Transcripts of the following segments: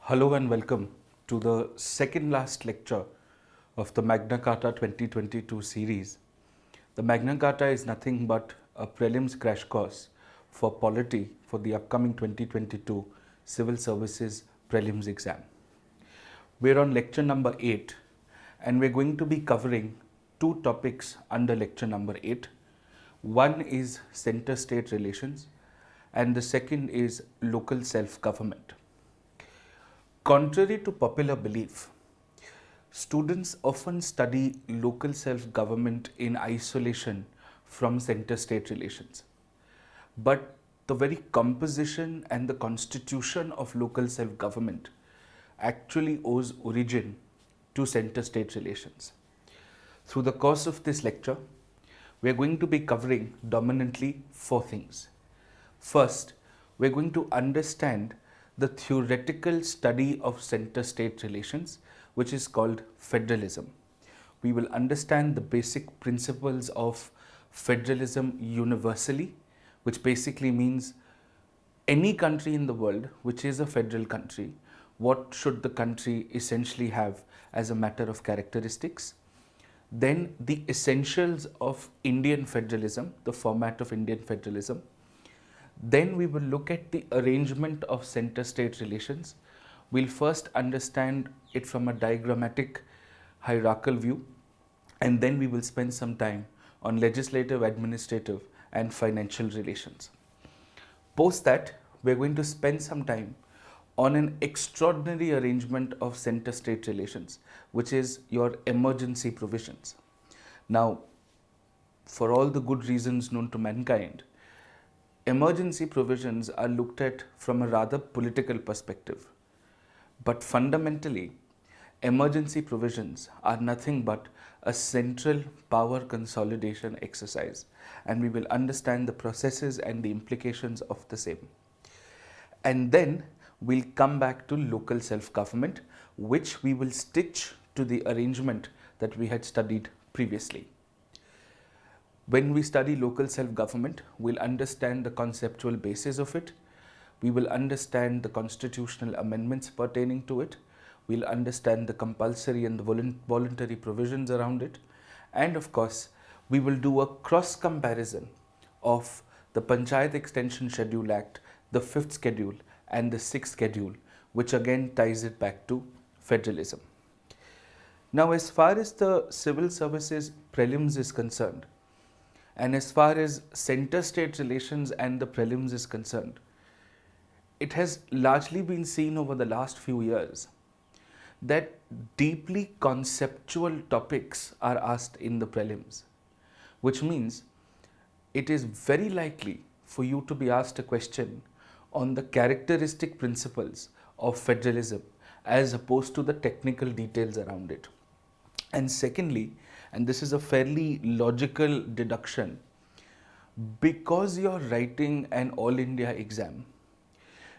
Hello and welcome to the second last lecture of the Magna Carta 2022 series. The Magna Carta is nothing but a prelims crash course for polity for the upcoming 2022 Civil Services Prelims exam. We're on lecture number 8 and we're going to be covering two topics under lecture number 8. One is center-state relations and the second is local self-government. Contrary to popular belief, students often study local self-government in isolation from center-state relations. But the very composition and the constitution of local self-government actually owes origin to center-state relations. Through the course of this lecture, we are going to be covering dominantly four things. First, we are going to understand the theoretical study of center-state relations, which is called federalism. We will understand the basic principles of federalism universally, which basically means any country in the world which is a federal country, what should the country essentially have as a matter of characteristics. Then the essentials of Indian federalism, the format of Indian federalism. Then we will look at the arrangement of center-state relations. We'll first understand it from a diagrammatic hierarchical view, and then we will spend some time on legislative, administrative, and financial relations. Post that, we're going to spend some time on an extraordinary arrangement of center-state relations, which is your emergency provisions. Now, for all the good reasons known to mankind, emergency provisions are looked at from a rather political perspective. But fundamentally, emergency provisions are nothing but a central power consolidation exercise, and we will understand the processes and the implications of the same. And then we'll come back to local self-government, which we will stitch to the arrangement that we had studied previously. When we study local self-government, we'll understand the conceptual basis of it. We will understand the constitutional amendments pertaining to it. We'll understand the compulsory and the voluntary provisions around it. And of course, we will do a cross comparison of the Panchayat Extension Schedule Act, the 5th schedule and the 6th schedule, which again ties it back to federalism. Now, as far as the civil services prelims is concerned, and as far as center-state relations and the prelims is concerned, it has largely been seen over the last few years that deeply conceptual topics are asked in the prelims, which means it is very likely for you to be asked a question on the characteristic principles of federalism as opposed to the technical details around it. And secondly, and this is a fairly logical deduction, because you're writing an All India exam,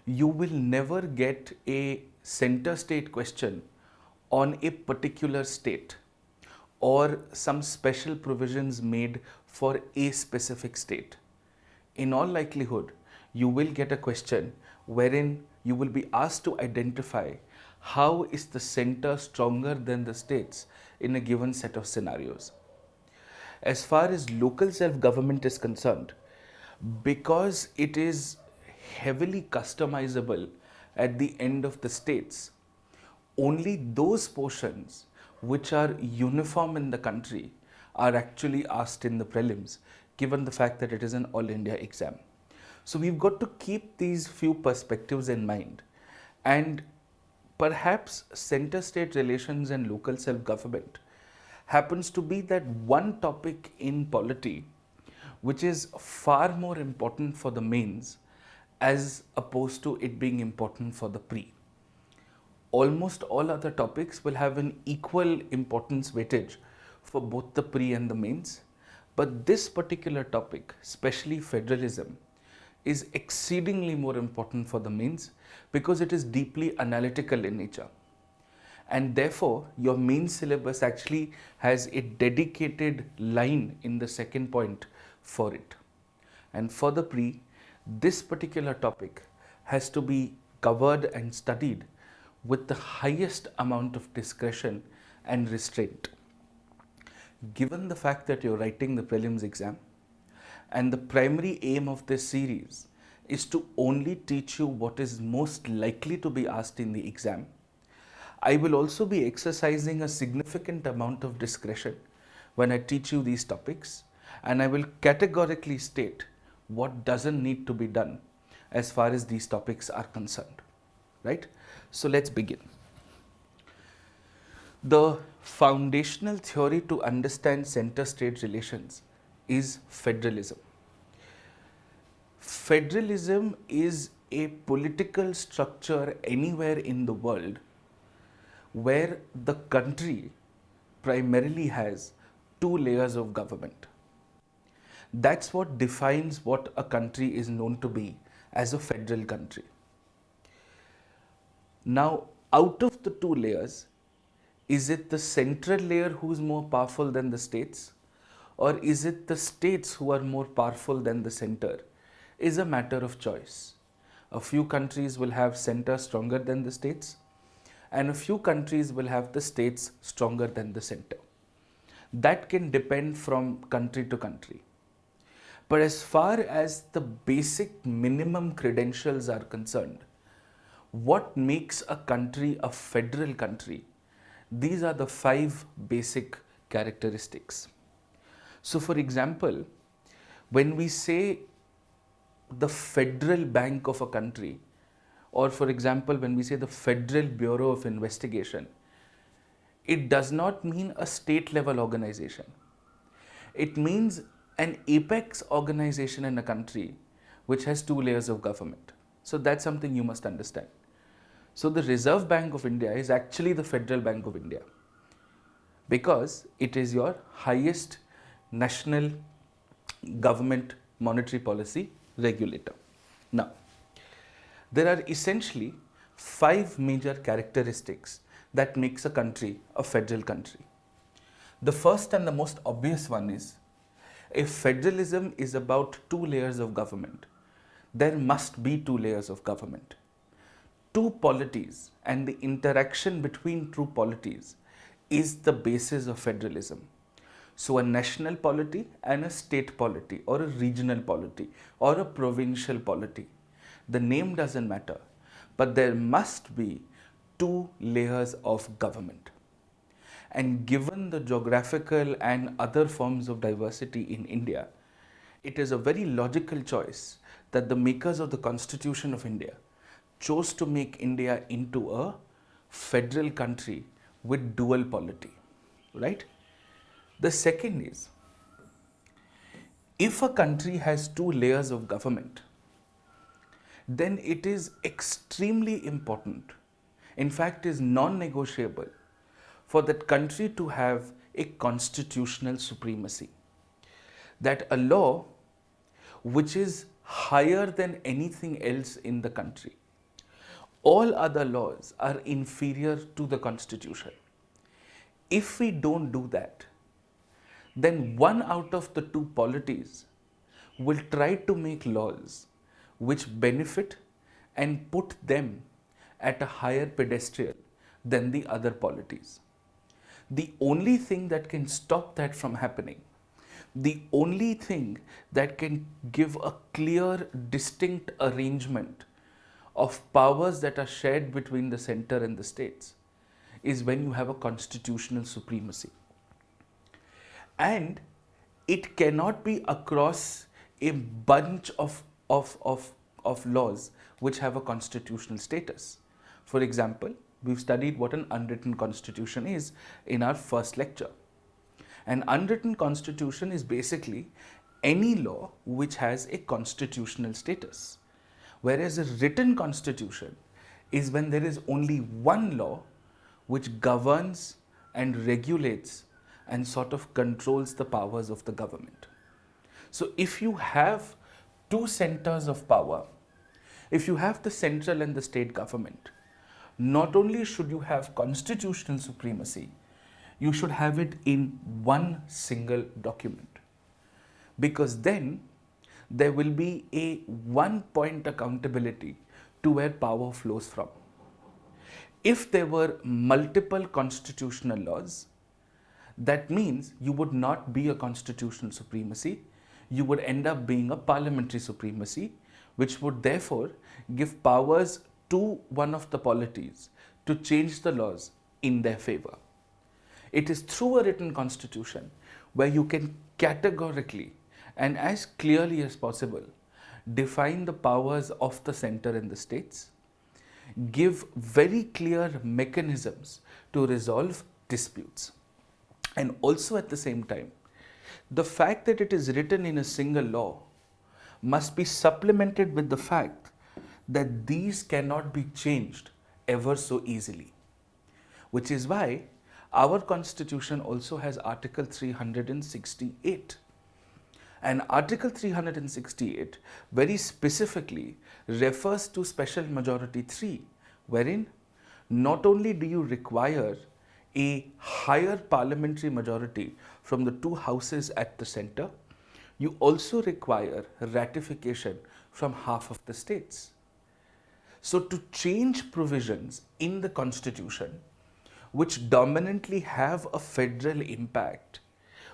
you will never get a center state question on a particular state or some special provisions made for a specific state. In all likelihood, you will get a question wherein you will be asked to identify how is the center stronger than the states in a given set of scenarios. As far as local self-government is concerned, because it is heavily customizable at the end of the states, only those portions which are uniform in the country are actually asked in the prelims, given the fact that it is an All India exam. So we've got to keep these few perspectives in mind, and perhaps center-state relations and local self-government happens to be that one topic in polity which is far more important for the mains as opposed to it being important for the pre. Almost all other topics will have an equal importance weightage for both the pre and the mains, but this particular topic, especially federalism, is exceedingly more important for the mains because it is deeply analytical in nature. And therefore, your main syllabus actually has a dedicated line in the second point for it. And for the pre, this particular topic has to be covered and studied with the highest amount of discretion and restraint. Given the fact that you're writing the prelims exam, and the primary aim of this series is to only teach you what is most likely to be asked in the exam, I will also be exercising a significant amount of discretion when I teach you these topics, and I will categorically state what doesn't need to be done as far as these topics are concerned. Right? So let's begin. The foundational theory to understand center-state relations is federalism. Federalism is a political structure anywhere in the world where the country primarily has two layers of government. That's what defines what a country is known to be as a federal country. Now, out of the two layers, is it the central layer who is more powerful than the states, or is it the states who are more powerful than the center? Is a matter of choice. A few countries will have center stronger than the states, and a few countries will have the states stronger than the center. That can depend from country to country. But as far as the basic minimum credentials are concerned, what makes a country a federal country? These are the 5 basic characteristics. So for example, when we say the Federal Bank of a country, or for example, when we say the Federal Bureau of Investigation, it does not mean a state level organization. It means an apex organization in a country which has 2 layers of government. So that's something you must understand. So the Reserve Bank of India is actually the Federal Bank of India because it is your highest national government monetary policy regulator. Now, there are essentially 5 major characteristics that makes a country a federal country. The first and the most obvious one is, if federalism is about 2 layers of government, there must be 2 layers of government. 2 polities and the interaction between 2 polities is the basis of federalism. So a national polity and a state polity, or a regional polity, or a provincial polity. The name doesn't matter, but there must be 2 layers of government. And given the geographical and other forms of diversity in India, it is a very logical choice that the makers of the Constitution of India chose to make India into a federal country with dual polity, right? The second is, if a country has 2 layers of government, then it is extremely important, in fact is non-negotiable, for that country to have a constitutional supremacy. That a law which is higher than anything else in the country, all other laws are inferior to the Constitution. If we don't do that, then one out of the 2 polities will try to make laws which benefit and put them at a higher pedestal than the other polities. The only thing that can stop that from happening, the only thing that can give a clear, distinct arrangement of powers that are shared between the center and the states, is when you have a constitutional supremacy. And it cannot be across a bunch of laws which have a constitutional status. For example, we've studied what an unwritten constitution is in our first lecture. An unwritten constitution is basically any law which has a constitutional status. Whereas a written constitution is when there is only one law which governs and regulates and sort of controls the powers of the government. So if you have 2 centers of power, if you have the central and the state government, not only should you have constitutional supremacy, you should have it in one single document. Because then there will be a one-point accountability to where power flows from. If there were multiple constitutional laws, that means you would not be a constitutional supremacy, you would end up being a parliamentary supremacy, which would therefore give powers to one of the polities to change the laws in their favor. It is through a written constitution where you can categorically and as clearly as possible define the powers of the center and the states, give very clear mechanisms to resolve disputes. And also at the same time, the fact that it is written in a single law must be supplemented with the fact that these cannot be changed ever so easily. Which is why our constitution also has Article 368. And Article 368 very specifically refers to Special Majority 3, wherein not only do you require a higher parliamentary majority from the two houses at the center, you also require ratification from half of the states. So to change provisions in the constitution which dominantly have a federal impact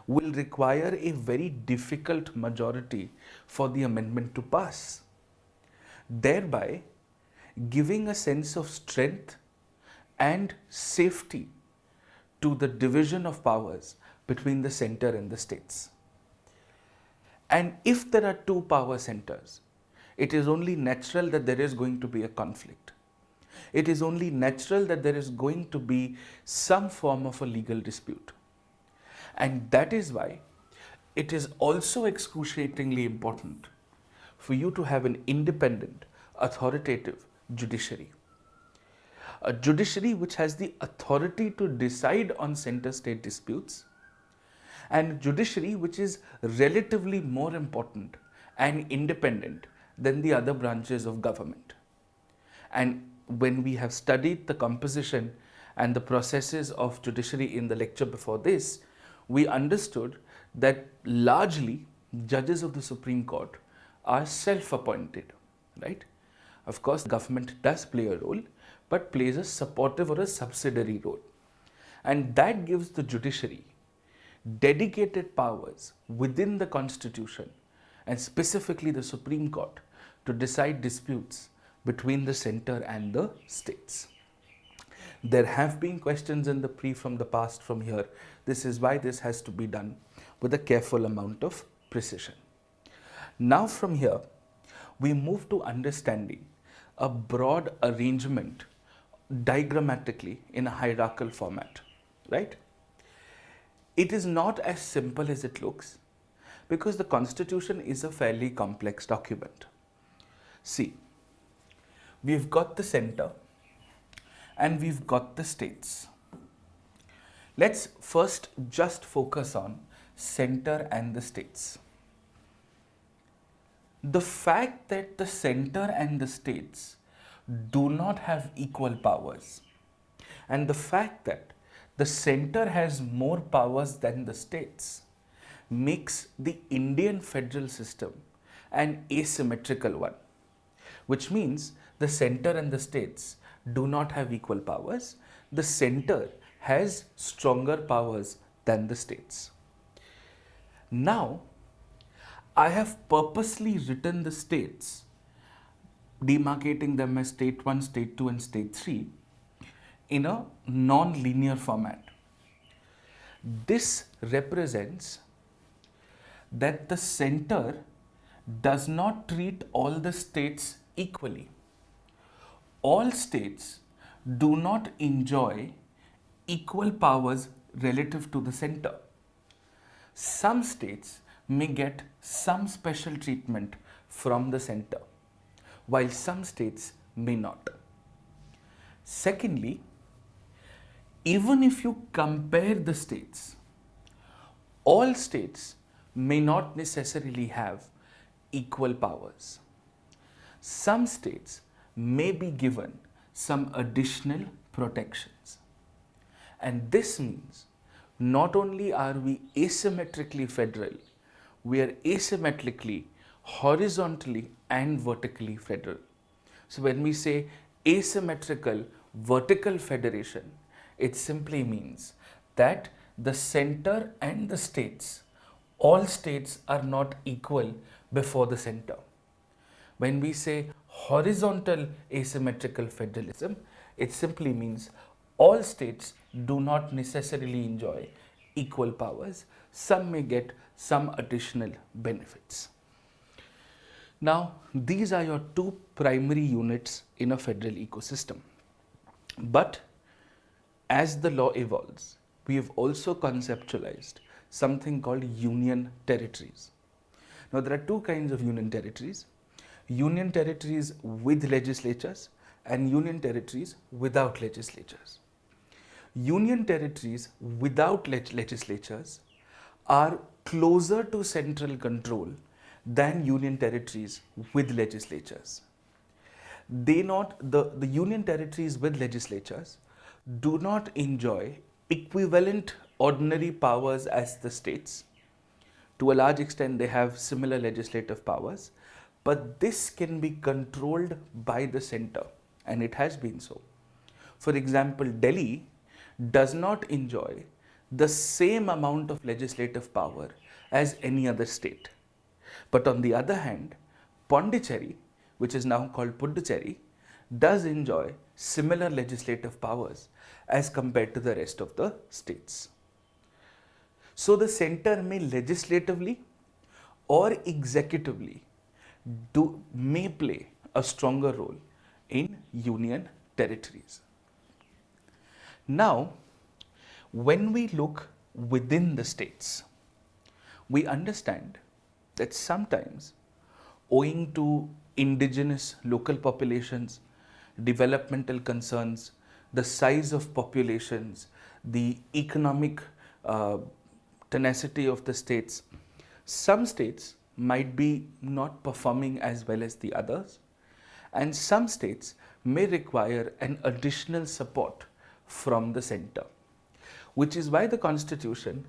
will require a very difficult majority for the amendment to pass, thereby giving a sense of strength and safety to the division of powers between the center and the states. And if there are two power centers, it is only natural that there is going to be a conflict. It is only natural that there is going to be some form of a legal dispute. And that is why it is also excruciatingly important for you to have an independent, authoritative judiciary. A judiciary which has the authority to decide on center-state disputes, and judiciary which is relatively more important and independent than the other branches of government. And when we have studied the composition and the processes of judiciary in the lecture before this, we understood that largely judges of the Supreme Court are self-appointed, right? Of course, government does play a role, but plays a supportive or a subsidiary role. And that gives the judiciary dedicated powers within the Constitution and specifically the Supreme Court to decide disputes between the center and the states. There have been questions in the from the past from here. This is why this has to be done with a careful amount of precision. Now from here, we move to understanding a broad arrangement diagrammatically in a hierarchical format, right? It is not as simple as it looks because the Constitution is a fairly complex document. See, we've got the center and we've got the states. Let's first just focus on center and the states. The fact that the center and the states do not have equal powers, and the fact that the center has more powers than the states makes the Indian federal system an asymmetrical one, which means the center and the states do not have equal powers. The center has stronger powers than the states. Now, I have purposely written the states, demarcating them as state 1, state 2 and state 3 in a non-linear format. This represents that the center does not treat all the states equally. All states do not enjoy equal powers relative to the center. Some states may get some special treatment from the center, while some states may not. Secondly, even if you compare the states, all states may not necessarily have equal powers. Some states may be given some additional protections. And this means not only are we asymmetrically federal, we are asymmetrically, horizontally and vertically federal. So when we say asymmetrical vertical federation, it simply means that the center and the states, all states are not equal before the center. When we say horizontal asymmetrical federalism, it simply means all states do not necessarily enjoy equal powers. Some may get some additional benefits. Now, these are your two primary units in a federal ecosystem. But as the law evolves, we have also conceptualized something called union territories. Now, there are two kinds of union territories: union territories with legislatures and union territories without legislatures. Union territories without legislatures are closer to central control than union territories with legislatures. The union territories with legislatures do not enjoy equivalent ordinary powers as the states. To a large extent, they have similar legislative powers, but this can be controlled by the center, and it has been so. For example, Delhi does not enjoy the same amount of legislative power as any other state. But on the other hand, Pondicherry, which is now called Puducherry, does enjoy similar legislative powers as compared to the rest of the states. So the center may legislatively or executively may play a stronger role in union territories. Now, when we look within the states, we understand that sometimes, owing to indigenous local populations, developmental concerns, the size of populations, the economic tenacity of the states, some states might be not performing as well as the others, and some states may require an additional support from the center, which is why the Constitution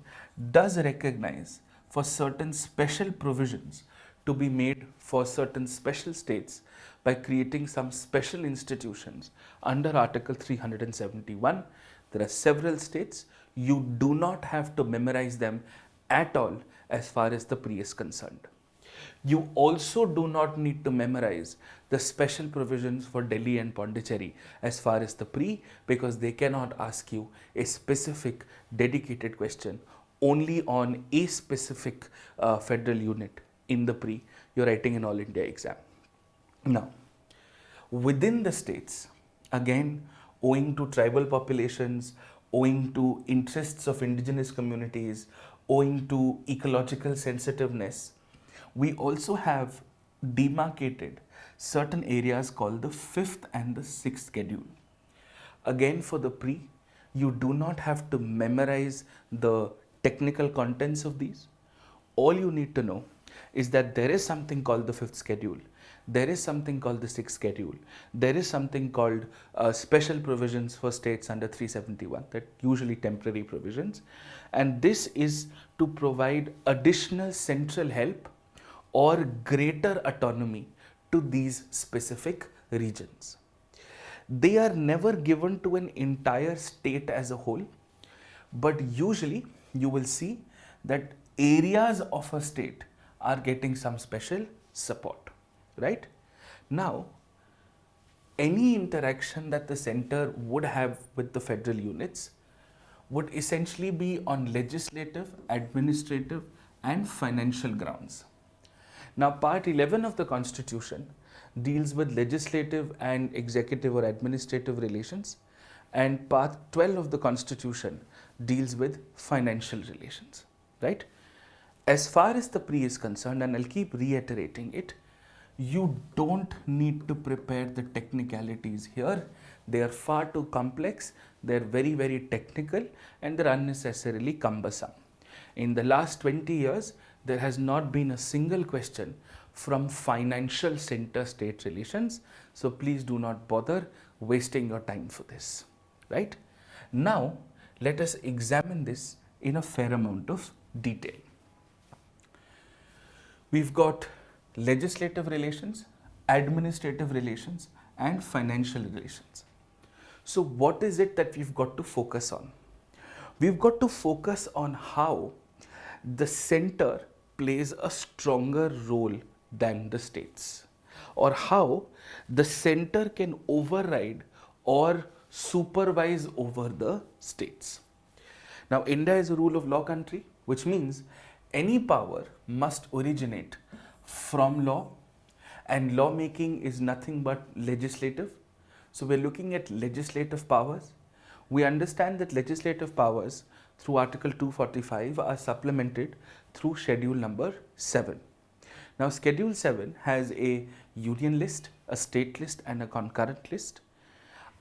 does recognize for certain special provisions to be made for certain special states by creating some special institutions under Article 371. There are several states. You do not have to memorize them at all as far as the pre is concerned. You also do not need to memorize the special provisions for Delhi and Pondicherry as far as the pre, because they cannot ask you a specific dedicated question only on a specific federal unit in the pre. You're writing an All India exam. Now, within the states, again, owing to tribal populations, owing to interests of indigenous communities, owing to ecological sensitiveness, we also have demarcated certain areas called the 5th and the 6th schedule. Again, for the pre, you do not have to memorize the technical contents of these. All you need to know is that there is something called the 5th schedule, there is something called the 6th schedule, there is something called special provisions for states under 371, that usually temporary provisions, and this is to provide additional central help or greater autonomy to these specific regions. They are never given to an entire state as a whole, but usually you will see that areas of a state are getting some special support, right? Now, any interaction that the center would have with the federal units would essentially be on legislative, administrative, and financial grounds. Now, Part 11 of the Constitution deals with legislative and executive or administrative relations, and Part 12 of the Constitution deals with financial relations, right? As far as the pre is concerned, and I'll keep reiterating it, you don't need to prepare the technicalities here. They are far too complex, they're very, very technical, and they're unnecessarily cumbersome. In the last 20 years, there has not been a single question from financial center-state relations, so please do not bother wasting your time for this, right? Now, let us examine this in a fair amount of detail. We've got legislative relations, administrative relations, and financial relations. So what is it that we've got to focus on? We've got to focus on how the center plays a stronger role than the states, or how the center can override or supervise over the states. Now, India is a rule of law country, which means any power must originate from law, and lawmaking is nothing but legislative. So, we're looking at legislative powers. We understand that legislative powers through Article 245 are supplemented through Schedule number 7. Now, Schedule 7 has a union list, a state list, and a concurrent list.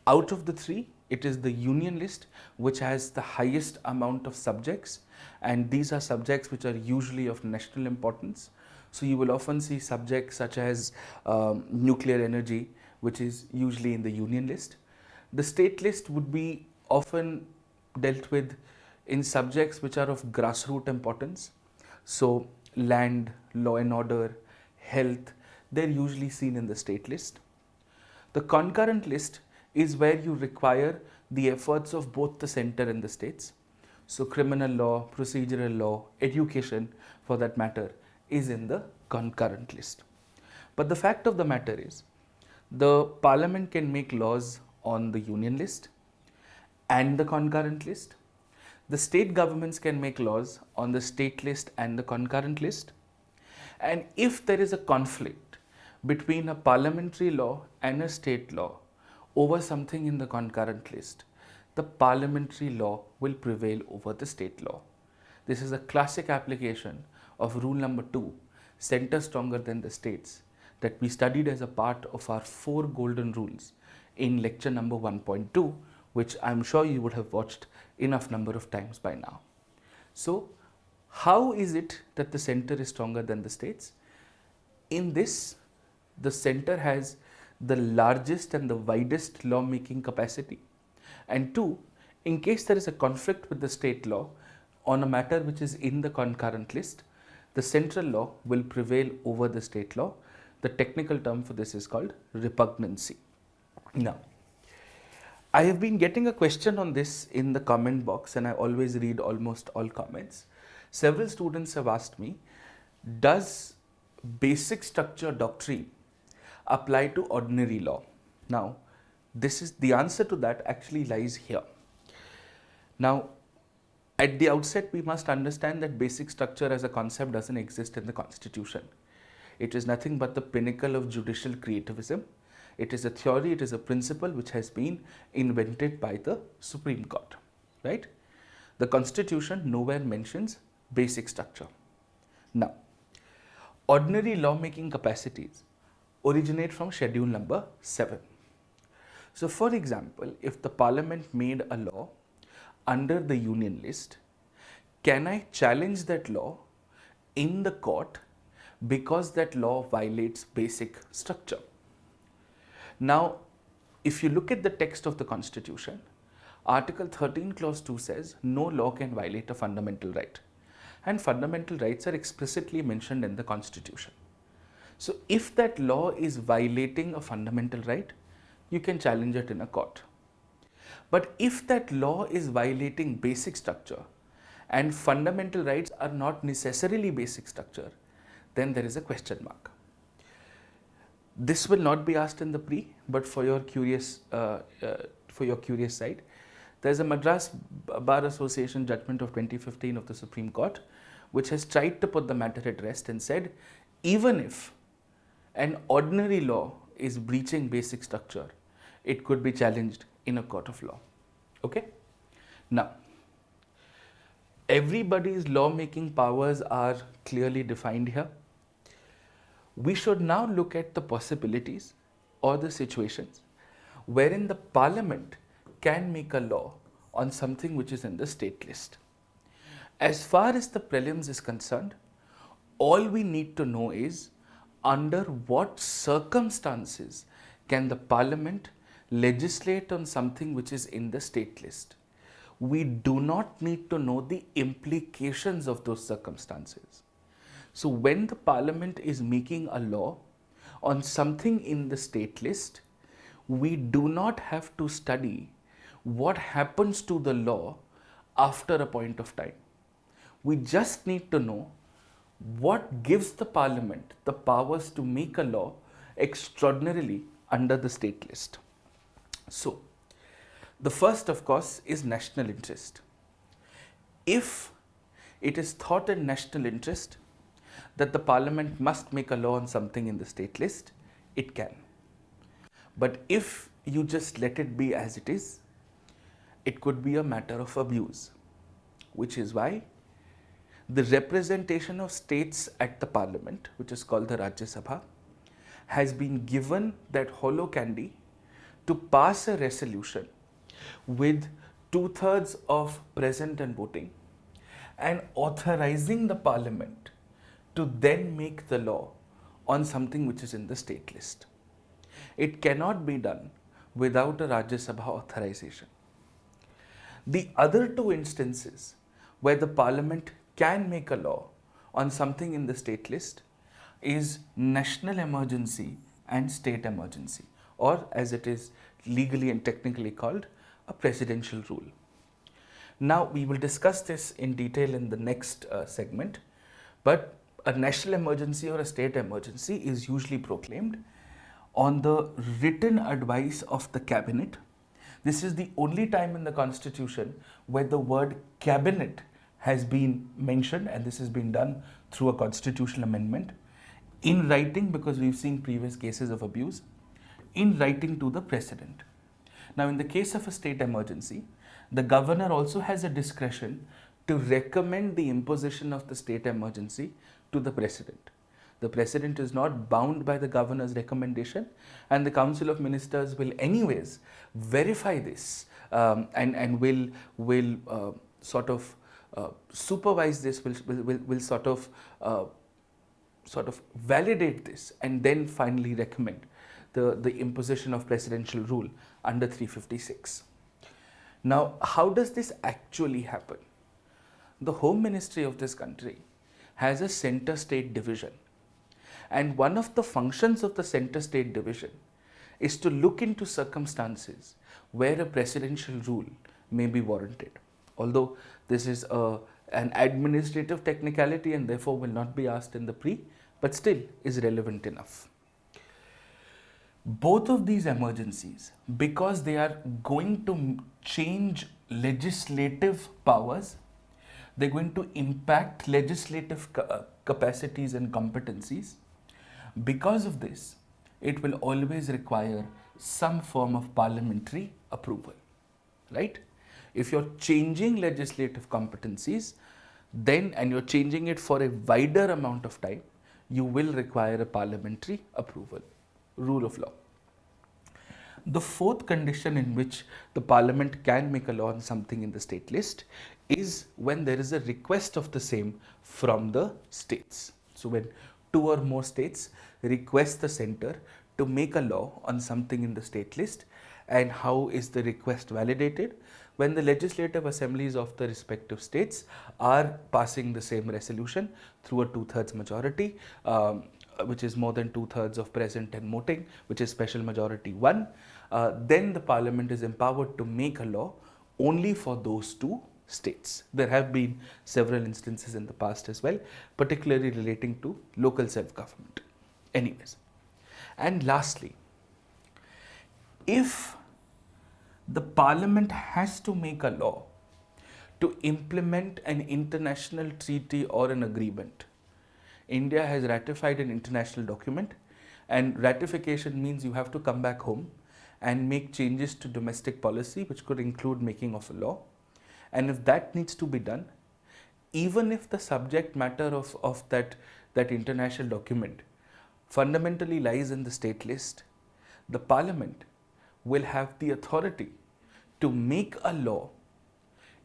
Out of the three, it is the union list which has the highest amount of subjects, and these are subjects which are usually of national importance. So you will often see subjects such as nuclear energy, which is usually in the union list. The state list would be often dealt with in subjects which are of grassroots importance. So land, law and order, health, they're usually seen in the state list. The concurrent list is where you require the efforts of both the center and the states. So criminal law, procedural law, education for that matter is in the concurrent list. But the fact of the matter is, the parliament can make laws on the union list and the concurrent list. The state governments can make laws on the state list and the concurrent list. And if there is a conflict between a parliamentary law and a state law over something in the concurrent list, the parliamentary law will prevail over the state law. This is a classic application of rule number 2, center stronger than the states, that we studied as a part of our 4 golden rules in lecture number 1.2, which I'm sure you would have watched enough number of times by now. So, how is it that the center is stronger than the states? In this, the center has the largest and the widest law-making capacity. And 2, in case there is a conflict with the state law on a matter which is in the concurrent list, the central law will prevail over the state law. The technical term for this is called repugnancy. Now, I have been getting a question on this in the comment box, and I always read almost all comments. Several students have asked me, does basic structure doctrine apply to ordinary law? Now, the answer to that actually lies here. Now, at the outset, we must understand that basic structure as a concept doesn't exist in the Constitution. It is nothing but the pinnacle of judicial creativism. It is a theory, it is a principle which has been invented by the Supreme Court, right? The Constitution nowhere mentions basic structure. Now, ordinary lawmaking capacities originate from Schedule number 7. So, for example, if the Parliament made a law under the Union list, can I challenge that law in the court because that law violates basic structure? Now, if you look at the text of the Constitution, Article 13 Clause 2 says no law can violate a fundamental right, and fundamental rights are explicitly mentioned in the Constitution. So, if that law is violating a fundamental right, you can challenge it in a court. But if that law is violating basic structure and fundamental rights are not necessarily basic structure, then there is a question mark. This will not be asked in the pre, but for your curious side, there is a Madras Bar Association judgment of 2015 of the Supreme Court, which has tried to put the matter at rest and said, even if an ordinary law is breaching basic structure, it could be challenged in a court of law. Okay? Now, everybody's lawmaking powers are clearly defined here. We should now look at the possibilities or the situations wherein the Parliament can make a law on something which is in the state list. As far as the prelims is concerned, all we need to know is under what circumstances can the Parliament legislate on something which is in the state list. We do not need to know the implications of those circumstances. So when the Parliament is making a law on something in the state list, we do not have to study what happens to the law after a point of time. We just need to know what gives the parliament the powers to make a law extraordinarily under the state list. So, the first, of course, is national interest. If it is thought in national interest that the parliament must make a law on something in the state list, it can. But if you just let it be as it is, it could be a matter of abuse, which is why the representation of states at the parliament, which is called the Rajya Sabha, has been given that hollow candy to pass a resolution with 2/3 of present and voting and authorizing the parliament to then make the law on something which is in the state list. It cannot be done without a Rajya Sabha authorization. The other two instances where the parliament can make a law on something in the state list is national emergency and state emergency, or as it is legally and technically called, a presidential rule. Now we will discuss this in detail in the next segment, but a national emergency or a state emergency is usually proclaimed on the written advice of the cabinet. This is the only time in the constitution where the word cabinet has been mentioned, and this has been done through a constitutional amendment in writing, because we've seen previous cases of abuse, in writing to the president. Now, in the case of a state emergency, the governor also has a discretion to recommend the imposition of the state emergency to the president. The president is not bound by the governor's recommendation, and the Council of Ministers will anyways verify this and will sort of supervise this, will sort of validate this, and then finally recommend the imposition of presidential rule under 356. Now, how does this actually happen? The Home Ministry of this country has a center state division, and one of the functions of the center state division is to look into circumstances where a presidential rule may be warranted. Although this is an administrative technicality and therefore will not be asked in the pre, but still is relevant enough. Both of these emergencies, because they are going to change legislative powers, they're going to impact legislative capacities and competencies. Because of this, it will always require some form of parliamentary approval, right? If you're changing legislative competencies, then, and you're changing it for a wider amount of time, you will require a parliamentary approval. Rule of law. The fourth condition in which the parliament can make a law on something in the state list is when there is a request of the same from the states. So when two or more states request the center to make a law on something in the state list, and how is the request validated? When the legislative assemblies of the respective states are passing the same resolution through a 2/3 majority, which is more than 2/3 of present and voting, which is special majority 1, then the parliament is empowered to make a law only for those two states. There have been several instances in the past as well, particularly relating to local self-government. Anyways, and lastly, if the parliament has to make a law to implement an international treaty or an agreement, India has ratified an international document, and ratification means you have to come back home and make changes to domestic policy, which could include making of a law. And if that needs to be done, even if the subject matter of that international document fundamentally lies in the state list, the parliament will have the authority to make a law,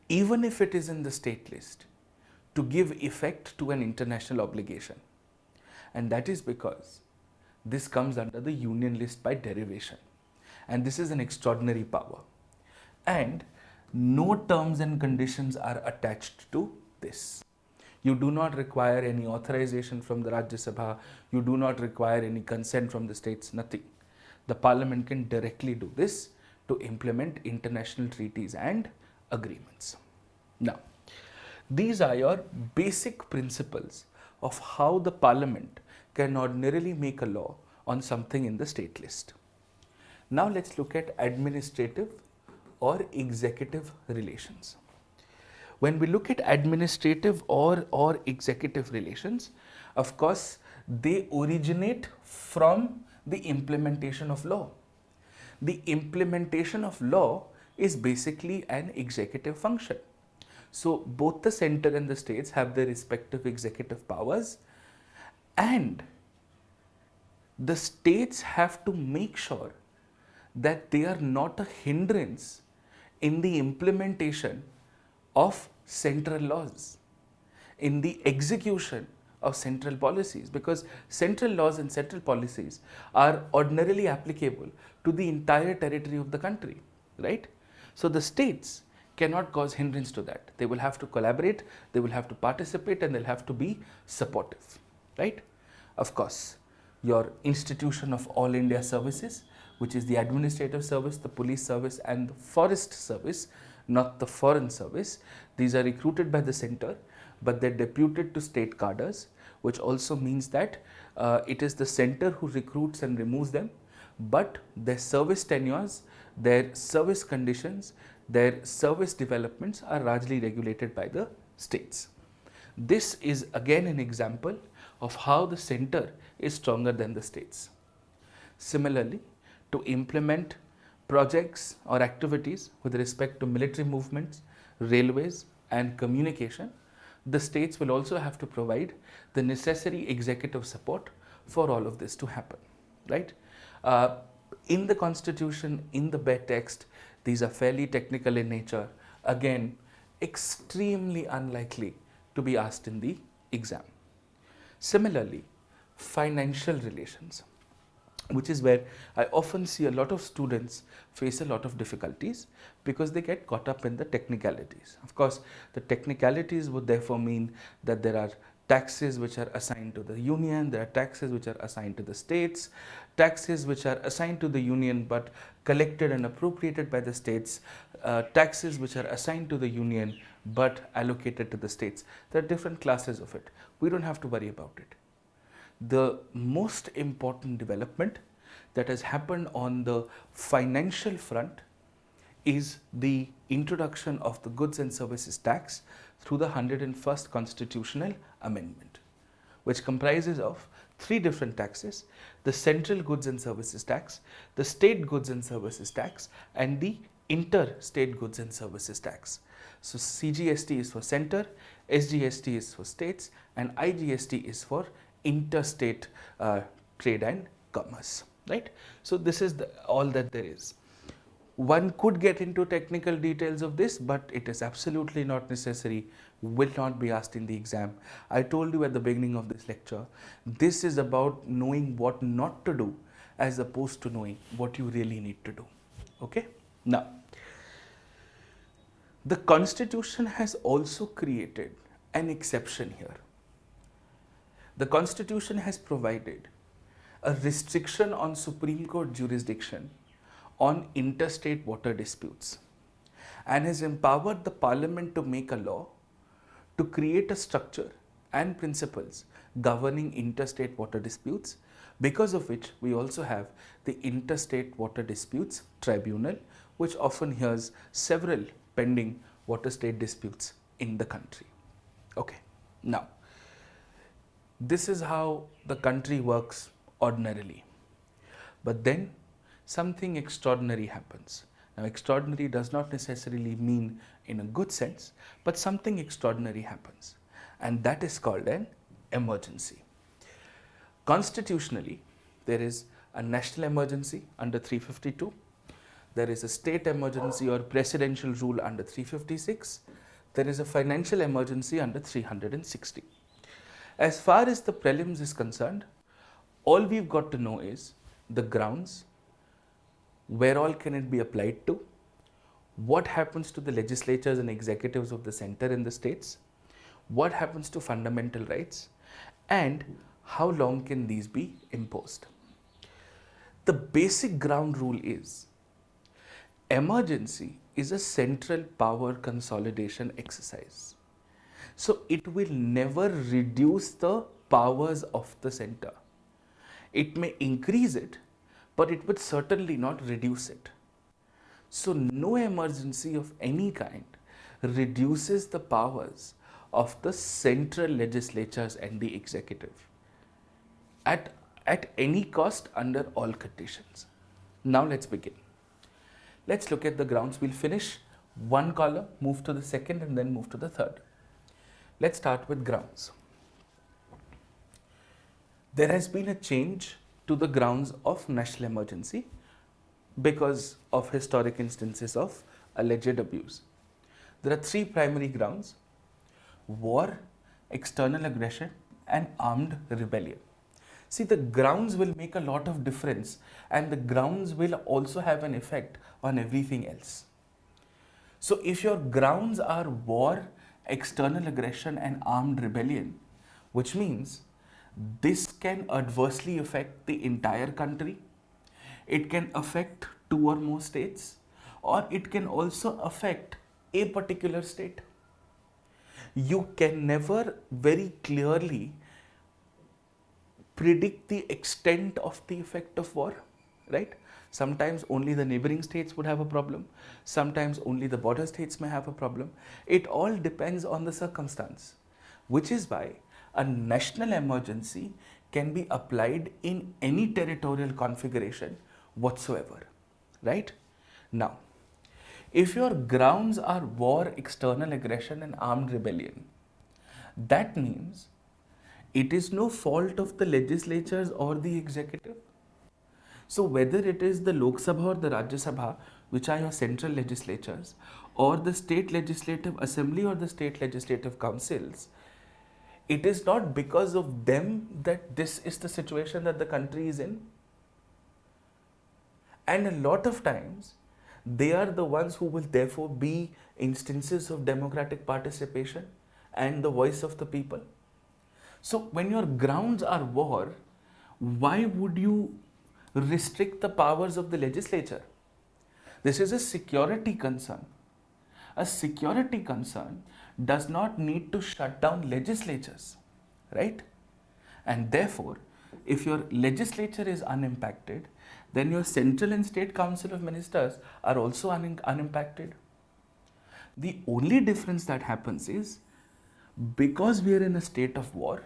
even if it is in the state list, to give effect to an international obligation. And that is because this comes under the union list by derivation. And this is an extraordinary power. And no terms and conditions are attached to this. You do not require any authorization from the Rajya Sabha. You do not require any consent from the states, nothing. the Parliament can directly do this to implement international treaties and agreements. Now, these are your basic principles of how the Parliament can ordinarily make a law on something in the state list. Now let's look at administrative or executive relations. When we look at administrative or executive relations, of course, they originate from the implementation of law. The implementation of law is basically an executive function. So both the center and the states have their respective executive powers, and the states have to make sure that they are not a hindrance in the implementation of central laws, in the execution of central policies, because central laws and central policies are ordinarily applicable to the entire territory of the country, right? So the states cannot cause hindrance to that. They will have to collaborate, they will have to participate, and they'll have to be supportive, right? Of course, your institution of all India services, which is the administrative service, the police service, and the forest service, not the foreign service. These are recruited by the center, but they're deputed to state cadres, which also means that it is the center who recruits and removes them, but their service tenures, their service conditions, their service developments are largely regulated by the states. This is again an example of how the center is stronger than the states. Similarly, to implement projects or activities with respect to military movements, railways, and communication, the states will also have to provide the necessary executive support for all of this to happen, right? In the constitution, in the bare text, these are fairly technical in nature, again, extremely unlikely to be asked in the exam. Similarly, financial relations, which is where I often see a lot of students face a lot of difficulties because they get caught up in the technicalities. Of course, the technicalities would therefore mean that there are taxes which are assigned to the union, there are taxes which are assigned to the states, taxes which are assigned to the union but collected and appropriated by the states, taxes which are assigned to the union but allocated to the states. There are different classes of it. We don't have to worry about it. The most important development that has happened on the financial front is the introduction of the goods and services tax through the 101st constitutional amendment, which comprises of 3 different taxes: the central goods and services tax, the state goods and services tax, and the interstate goods and services tax. So CGST is for center, SGST is for states, and IGST is for interstate trade and commerce, right? So this is all that there is. One could get into technical details of this, but it is absolutely not necessary, will not be asked in the exam. I told you at the beginning of this lecture, this is about knowing what not to do as opposed to knowing what you really need to do, okay? Now, the Constitution has also created an exception here. The Constitution has provided a restriction on Supreme Court jurisdiction on interstate water disputes and has empowered the Parliament to make a law to create a structure and principles governing interstate water disputes, because of which we also have the Interstate Water Disputes Tribunal, which often hears several pending water state disputes in the country. Okay, now, this is how the country works ordinarily. But then something extraordinary happens. Now, extraordinary does not necessarily mean in a good sense, but something extraordinary happens, and that is called an emergency. Constitutionally, there is a national emergency under 352, there is a state emergency or presidential rule under 356, there is a financial emergency under 360. As far as the prelims is concerned, all we've got to know is the grounds, where all can it be applied to, what happens to the legislatures and executives of the center and the states, what happens to fundamental rights, and how long can these be imposed. The basic ground rule is emergency is a central power consolidation exercise. So it will never reduce the powers of the center. It may increase it, but it would certainly not reduce it. So no emergency of any kind reduces the powers of the central legislatures and the executive at any cost under all conditions. Now let's begin. Let's look at the grounds. We'll finish one column, move to the second, and then move to the third. Let's start with grounds. There has been a change to the grounds of national emergency because of historic instances of alleged abuse. There are three primary grounds: war, external aggression, and armed rebellion. See, the grounds will make a lot of difference, and the grounds will also have an effect on everything else. So if your grounds are war, external aggression, and armed rebellion, which means this can adversely affect the entire country, it can affect two or more states, or it can also affect a particular state. You can never very clearly predict the extent of the effect of war, right? Sometimes only the neighboring states would have a problem. Sometimes only the border states may have a problem. It all depends on the circumstance, which is why a national emergency can be applied in any territorial configuration whatsoever, right? Now, if your grounds are war, external aggression, and armed rebellion, that means it is no fault of the legislatures or the executive. So whether it is the Lok Sabha or the Rajya Sabha, which are your central legislatures, or the state legislative assembly or the state legislative councils, it is not because of them that this is the situation that the country is in. And a lot of times, they are the ones who will therefore be instances of democratic participation and the voice of the people. So when your grounds are war, why would you restrict the powers of the legislature? This is a security concern. A security concern does not need to shut down legislatures, right? And therefore, if your legislature is unimpacted, then your central and state council of ministers are also unimpacted. The only difference that happens is, because we are in a state of war,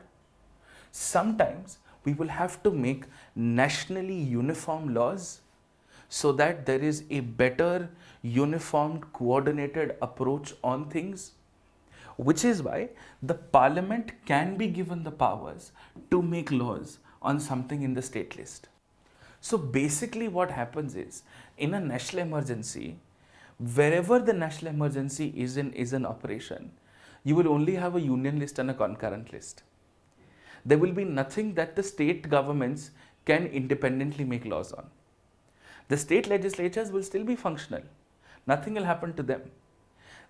sometimes we will have to make nationally uniform laws so that there is a better uniformed, coordinated approach on things, which is why the parliament can be given the powers to make laws on something in the state list. So basically what happens is, in a national emergency, wherever the national emergency is in operation, you will only have a union list and a concurrent list. There will be nothing that the state governments can independently make laws on. The state legislatures will still be functional. Nothing will happen to them.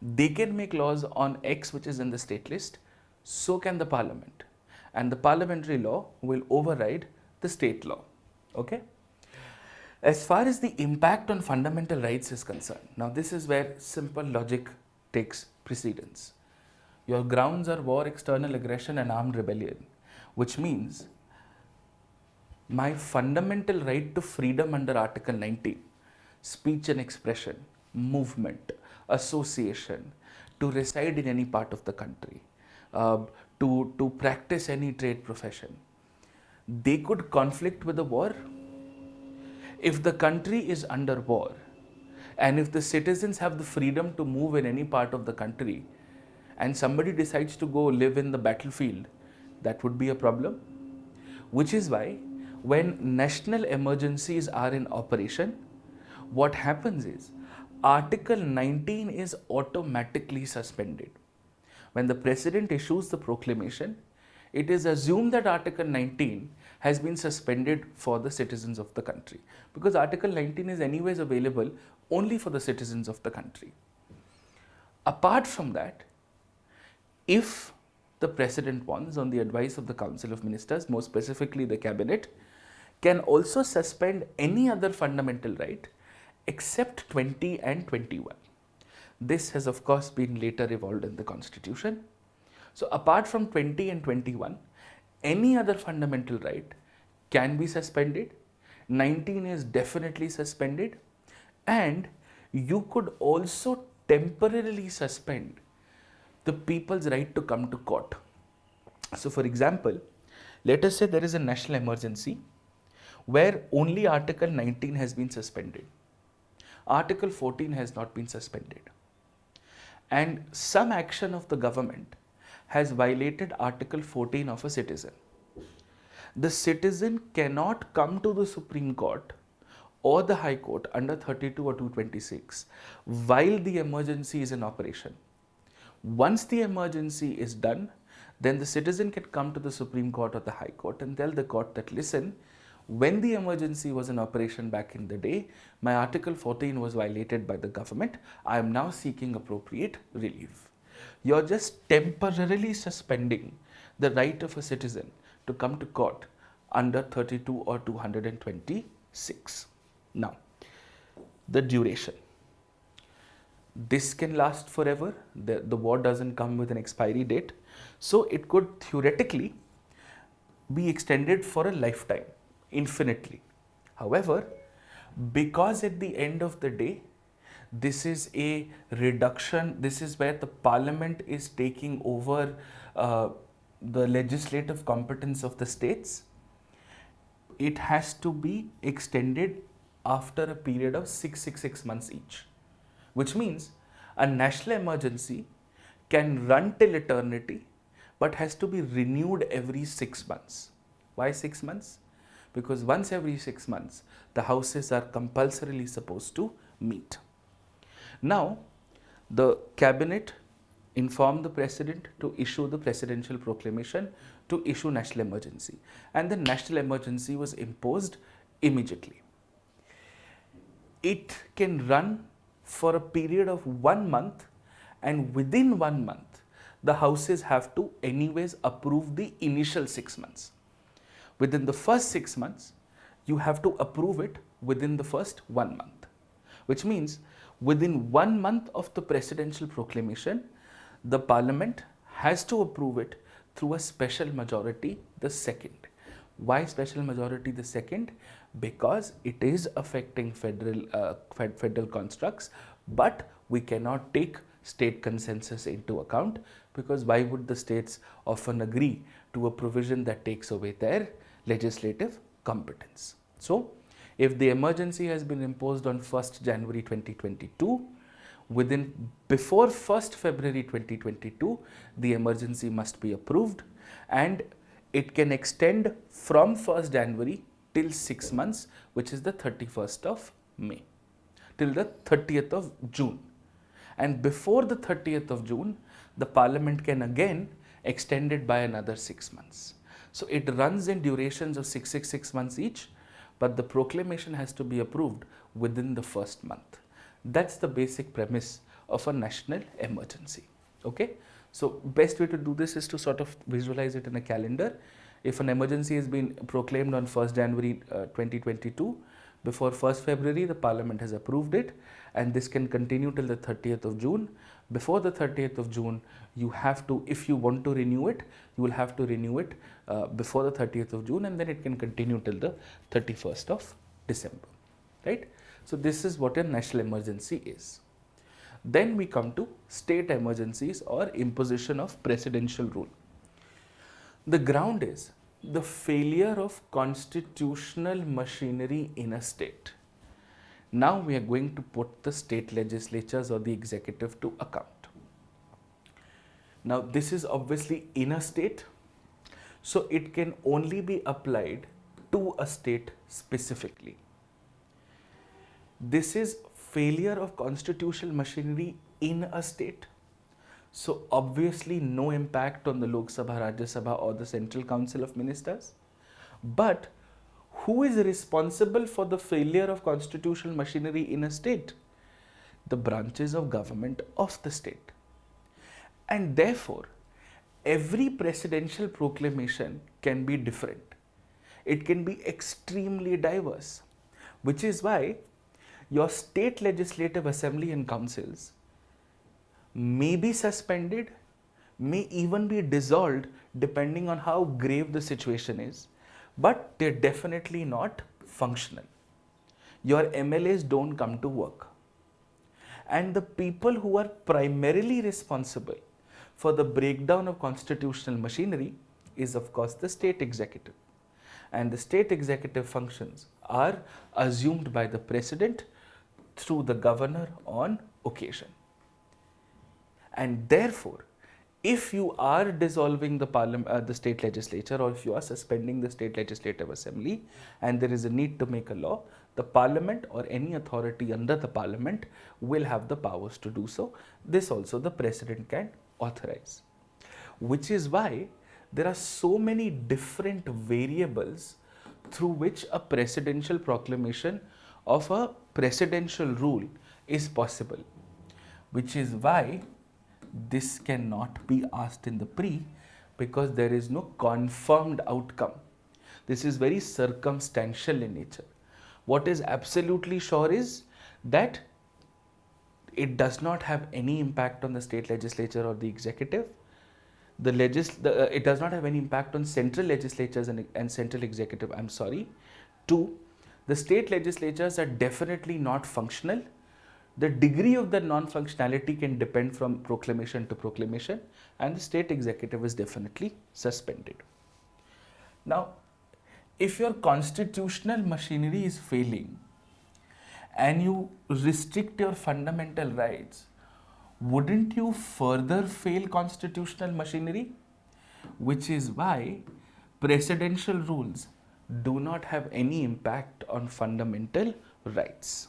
They can make laws on X, which is in the state list, so can the parliament. And the parliamentary law will override the state law. Okay? As far as the impact on fundamental rights is concerned, now this is where simple logic takes precedence. Your grounds are war, external aggression, and armed rebellion, which means my fundamental right to freedom under Article 19, speech and expression, movement, association, to reside in any part of the country, to practice any trade profession, they could conflict with the war. If the country is under war, and if the citizens have the freedom to move in any part of the country, and somebody decides to go live in the battlefield, that would be a problem. Which is why, when national emergencies are in operation, what happens is, Article 19 is automatically suspended. When the president issues the proclamation, it is assumed that Article 19 has been suspended for the citizens of the country, because Article 19 is anyways available only for the citizens of the country. Apart from that, if the president wants, on the advice of the Council of Ministers, more specifically the cabinet, can also suspend any other fundamental right except 20 and 21. This has of course been later evolved in the Constitution. So apart from 20 and 21, any other fundamental right can be suspended. 19 is definitely suspended, and you could also temporarily suspend the people's right to come to court. So for example, let us say there is a national emergency where only Article 19 has been suspended. Article 14 has not been suspended. And some action of the government has violated Article 14 of a citizen. The citizen cannot come to the Supreme Court or the High Court under 32 or 226 while the emergency is in operation. Once the emergency is done, then the citizen can come to the Supreme Court or the High Court and tell the court that, listen, when the emergency was in operation back in the day, my Article 14 was violated by the government. I am now seeking appropriate relief. You're just temporarily suspending the right of a citizen to come to court under 32 or 226. Now, the duration. This can last forever. The war doesn't come with an expiry date. So it could theoretically be extended for a lifetime, infinitely. However, because at the end of the day, this is a reduction, this is where the parliament is taking over the legislative competence of the states, it has to be extended after a period of 666 months each. Which means a national emergency can run till eternity but has to be renewed every 6 months. Why 6 months? Because once every 6 months, the houses are compulsorily supposed to meet. Now, the cabinet informed the president to issue the presidential proclamation to issue national emergency, and the national emergency was imposed immediately. It can run for a period of 1 month, and within 1 month, the houses have to anyways approve the initial 6 months. Within the first 6 months, you have to approve it within the first 1 month, which means within 1 month of the presidential proclamation, the parliament has to approve it through a special majority the second. Why special majority the second? Because it is affecting federal constructs, but we cannot take state consensus into account, because why would the states often agree to a provision that takes away their legislative competence? So, if the emergency has been imposed on 1st January 2022, before 1st February 2022, the emergency must be approved, and it can extend from 1st January till 6 months, which is the 31st of May, till the 30th of June. And before the 30th of June, the parliament can again extend it by another 6 months. So it runs in durations of 6 months each, but the proclamation has to be approved within the first month. That's the basic premise of a national emergency. Okay, so best way to do this is to sort of visualize it in a calendar. If an emergency has been proclaimed on 1st January 2022, before 1st February, the parliament has approved it, and this can continue till the 30th of June. Before the 30th of June, you have to, if you want to renew it, you will have to renew it before the 30th of June, and then it can continue till the 31st of December, right? So this is what a national emergency is. Then we come to state emergencies or imposition of presidential rule. The ground is the failure of constitutional machinery in a state. Now we are going to put the state legislatures or the executive to account. Now this is obviously in a state, so it can only be applied to a state specifically. This is failure of constitutional machinery in a state. So obviously no impact on the Lok Sabha, Rajya Sabha or the Central Council of Ministers. But who is responsible for the failure of constitutional machinery in a state? The branches of government of the state. And therefore, every presidential proclamation can be different. it can be extremely diverse, which is why your state legislative assembly and councils may be suspended, may even be dissolved depending on how grave the situation is, but they're definitely not functional. Your MLAs don't come to work. And the people who are primarily responsible for the breakdown of constitutional machinery is, of course, the state executive. And the state executive functions are assumed by the president through the governor on occasion. And therefore, if you are dissolving the state legislature, or if you are suspending the state legislative assembly and there is a need to make a law, the parliament or any authority under the parliament will have the powers to do so. This also the president can authorize. Which is why there are so many different variables through which a presidential proclamation of a presidential rule is possible. Which is why this cannot be asked in the pre, because there is no confirmed outcome. This is very circumstantial in nature. What is absolutely sure is that it does not have any impact on the state legislature or the executive. It does not have any impact on central legislatures and central executive. I'm sorry. 2, the state legislatures are definitely not functional. The degree of the non-functionality can depend from proclamation to proclamation, and the state executive is definitely suspended. Now, if your constitutional machinery is failing and you restrict your fundamental rights, wouldn't you further fail constitutional machinery? Which is why presidential rules do not have any impact on fundamental rights.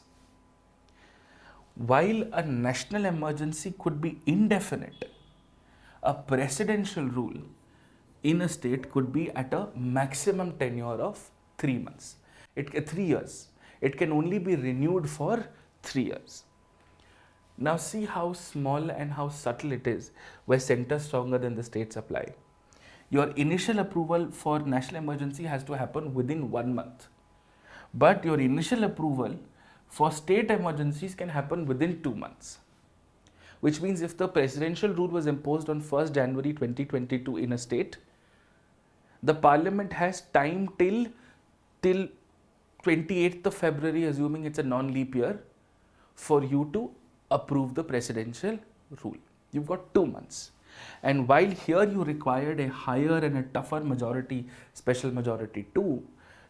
While a national emergency could be indefinite, a presidential rule in a state could be at a maximum tenure of 3 months. 3 years. It can only be renewed for 3 years. Now see how small and how subtle it is, where center stronger than the states apply. Your initial approval for national emergency has to happen within 1 month. But your initial approval for state emergencies can happen within 2 months. Which means if the presidential rule was imposed on 1st January 2022 in a state, the parliament has time till 28th of February, assuming it's a non-leap year, for you to approve the presidential rule. You've got 2 months. And while here you required a higher and a tougher majority, special majority 2,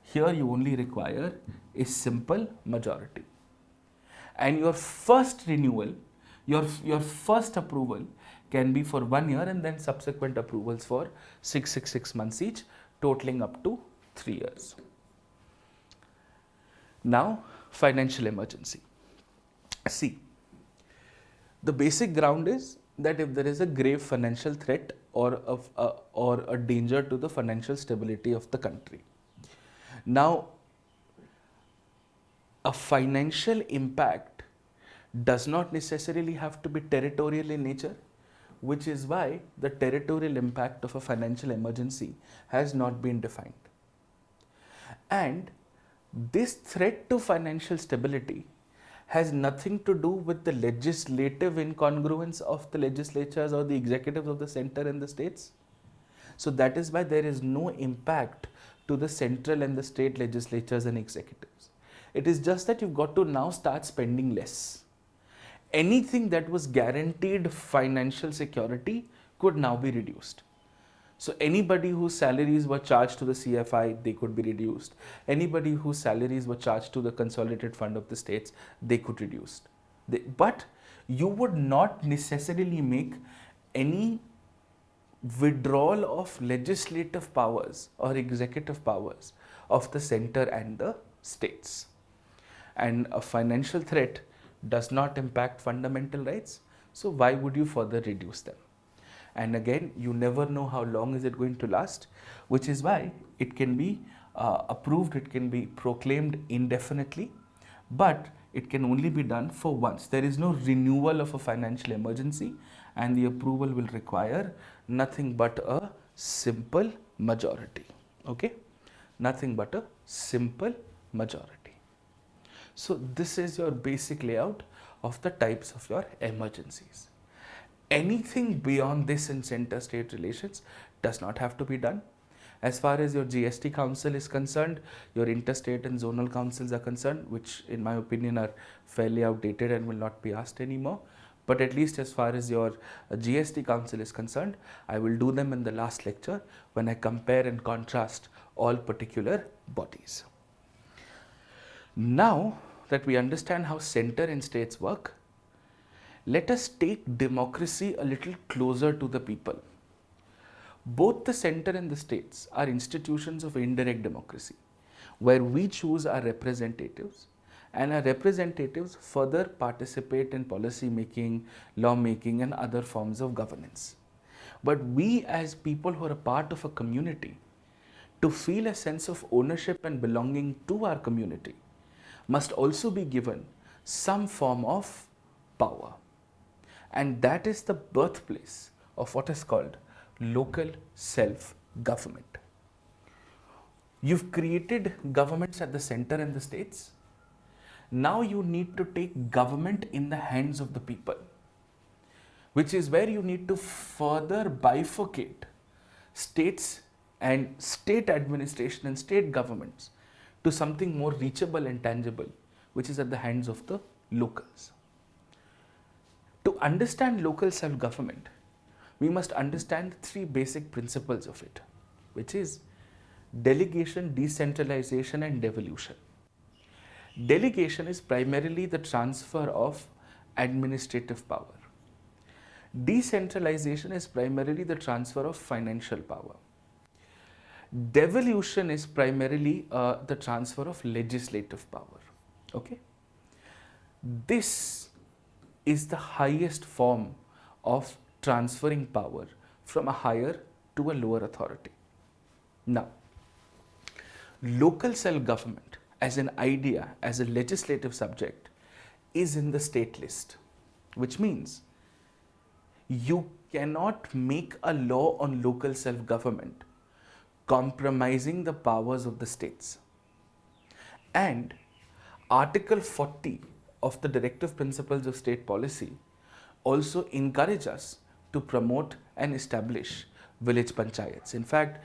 here you only require a simple majority. And your first renewal, your first approval can be for 1 year, and then subsequent approvals for 6 months each, totaling up to 3 years. Now, financial emergency. See, the basic ground is that if there is a grave financial threat or a danger to the financial stability of the country. Now, a financial impact does not necessarily have to be territorial in nature, which is why the territorial impact of a financial emergency has not been defined. And this threat to financial stability has nothing to do with the legislative incongruence of the legislatures or the executives of the center and the states. So that is why there is no impact to the central and the state legislatures and executives. It is just that you've got to now start spending less. Anything that was guaranteed financial security could now be reduced. So anybody whose salaries were charged to the CFI, they could be reduced. Anybody whose salaries were charged to the consolidated fund of the states, they could reduce. But you would not necessarily make any withdrawal of legislative powers or executive powers of the center and the states. And a financial threat does not impact fundamental rights, so why would you further reduce them? And again, you never know how long is it going to last, which is why it can be approved, it can be proclaimed indefinitely, but it can only be done for once. There is no renewal of a financial emergency, and the approval will require nothing but a simple majority. Okay, nothing but a simple majority. So this is your basic layout of the types of your emergencies. Anything beyond this in center-state relations does not have to be done. As far as your GST council is concerned, your interstate and zonal councils are concerned, which in my opinion are fairly outdated and will not be asked anymore. But at least as far as your GST council is concerned, I will do them in the last lecture when I compare and contrast all particular bodies. Now that we understand how center and states work, let us take democracy a little closer to the people. Both the center and the states are institutions of indirect democracy, where we choose our representatives and our representatives further participate in policy making, law making and other forms of governance. But we as people who are a part of a community, to feel a sense of ownership and belonging to our community, must also be given some form of power. And that is the birthplace of what is called local self-government. You've created governments at the center and the states. Now you need to take government in the hands of the people, which is where you need to further bifurcate states and state administration and state governments to something more reachable and tangible, which is at the hands of the locals. To understand local self-government, we must understand three basic principles of it, which is delegation, decentralization and devolution. Delegation is primarily the transfer of administrative power. Decentralization is primarily the transfer of financial power. Devolution is primarily the transfer of legislative power. Okay? This is the highest form of transferring power from a higher to a lower authority. Now, local self-government as an idea, as a legislative subject, is in the state list, which means you cannot make a law on local self-government compromising the powers of the states. And Article 40 of the Directive Principles of State Policy also encourage us to promote and establish village panchayats. In fact,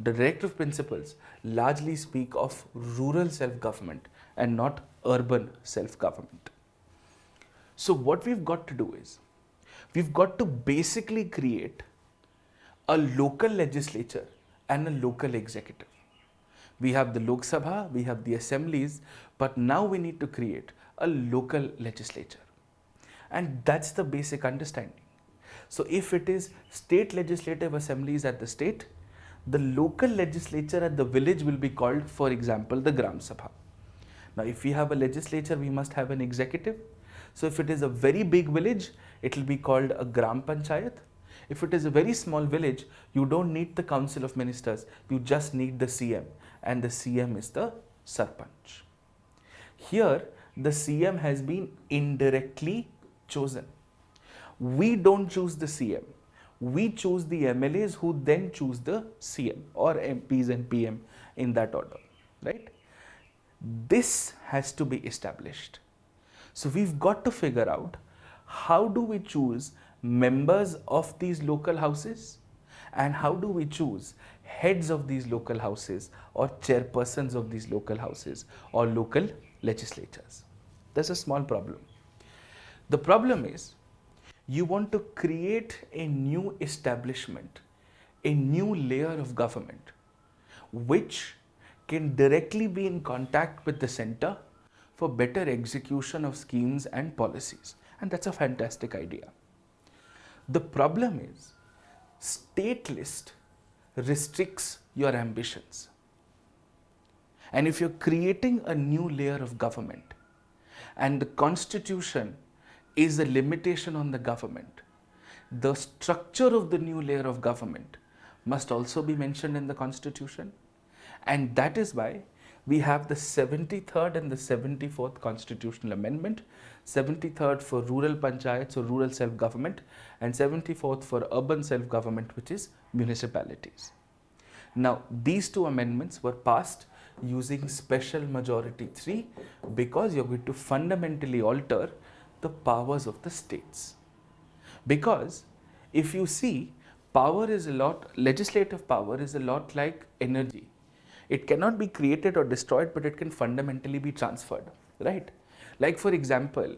the Directive Principles largely speak of rural self-government and not urban self-government. So what we've got to do is, we've got to basically create a local legislature and a local executive. We have the Lok Sabha, we have the assemblies, but now we need to create a local legislature. And that's the basic understanding. So if it is state legislative assemblies at the state, the local legislature at the village will be called, for example, the Gram Sabha. Now, if we have a legislature, we must have an executive. So if it is a very big village, it will be called a Gram Panchayat. If it is a very small village, you don't need the Council of Ministers, you just need the CM, and the CM is the Sarpanch. Here, the CM has been indirectly chosen. We don't choose the CM. We choose the MLAs who then choose the CM or MPs and PM in that order, right? This has to be established. So we've got to figure out how do we choose members of these local houses and how do we choose heads of these local houses or chairpersons of these local houses or local legislatures. There's a small problem. The problem is you want to create a new establishment, a new layer of government, which can directly be in contact with the center for better execution of schemes and policies. And that's a fantastic idea. The problem is, state list restricts your ambitions. And if you're creating a new layer of government and the constitution is a limitation on the government, the structure of the new layer of government must also be mentioned in the constitution. And that is why we have the 73rd and the 74th constitutional amendment, 73rd for rural panchayats or rural self-government and 74th for urban self-government, which is municipalities. Now, these two amendments were passed using special majority 3 because you're going to fundamentally alter the powers of the states. Because if you see, legislative power is a lot like energy. It cannot be created or destroyed, but it can fundamentally be transferred, right? Like for example,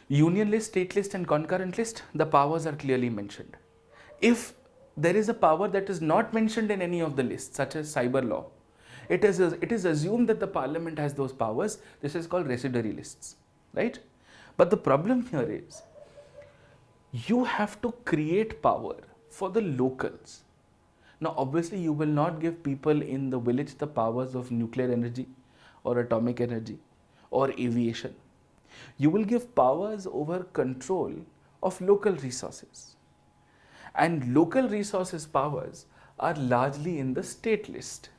union list, state list and concurrent list, the powers are clearly mentioned. If there is a power that is not mentioned in any of the lists, such as cyber law, it is assumed that the parliament has those powers. This is called residuary lists, right? But the problem here is, you have to create power for the locals. Now, obviously, you will not give people in the village the powers of nuclear energy or atomic energy or aviation. You will give powers over control of local resources. And local resources powers are largely in the state list.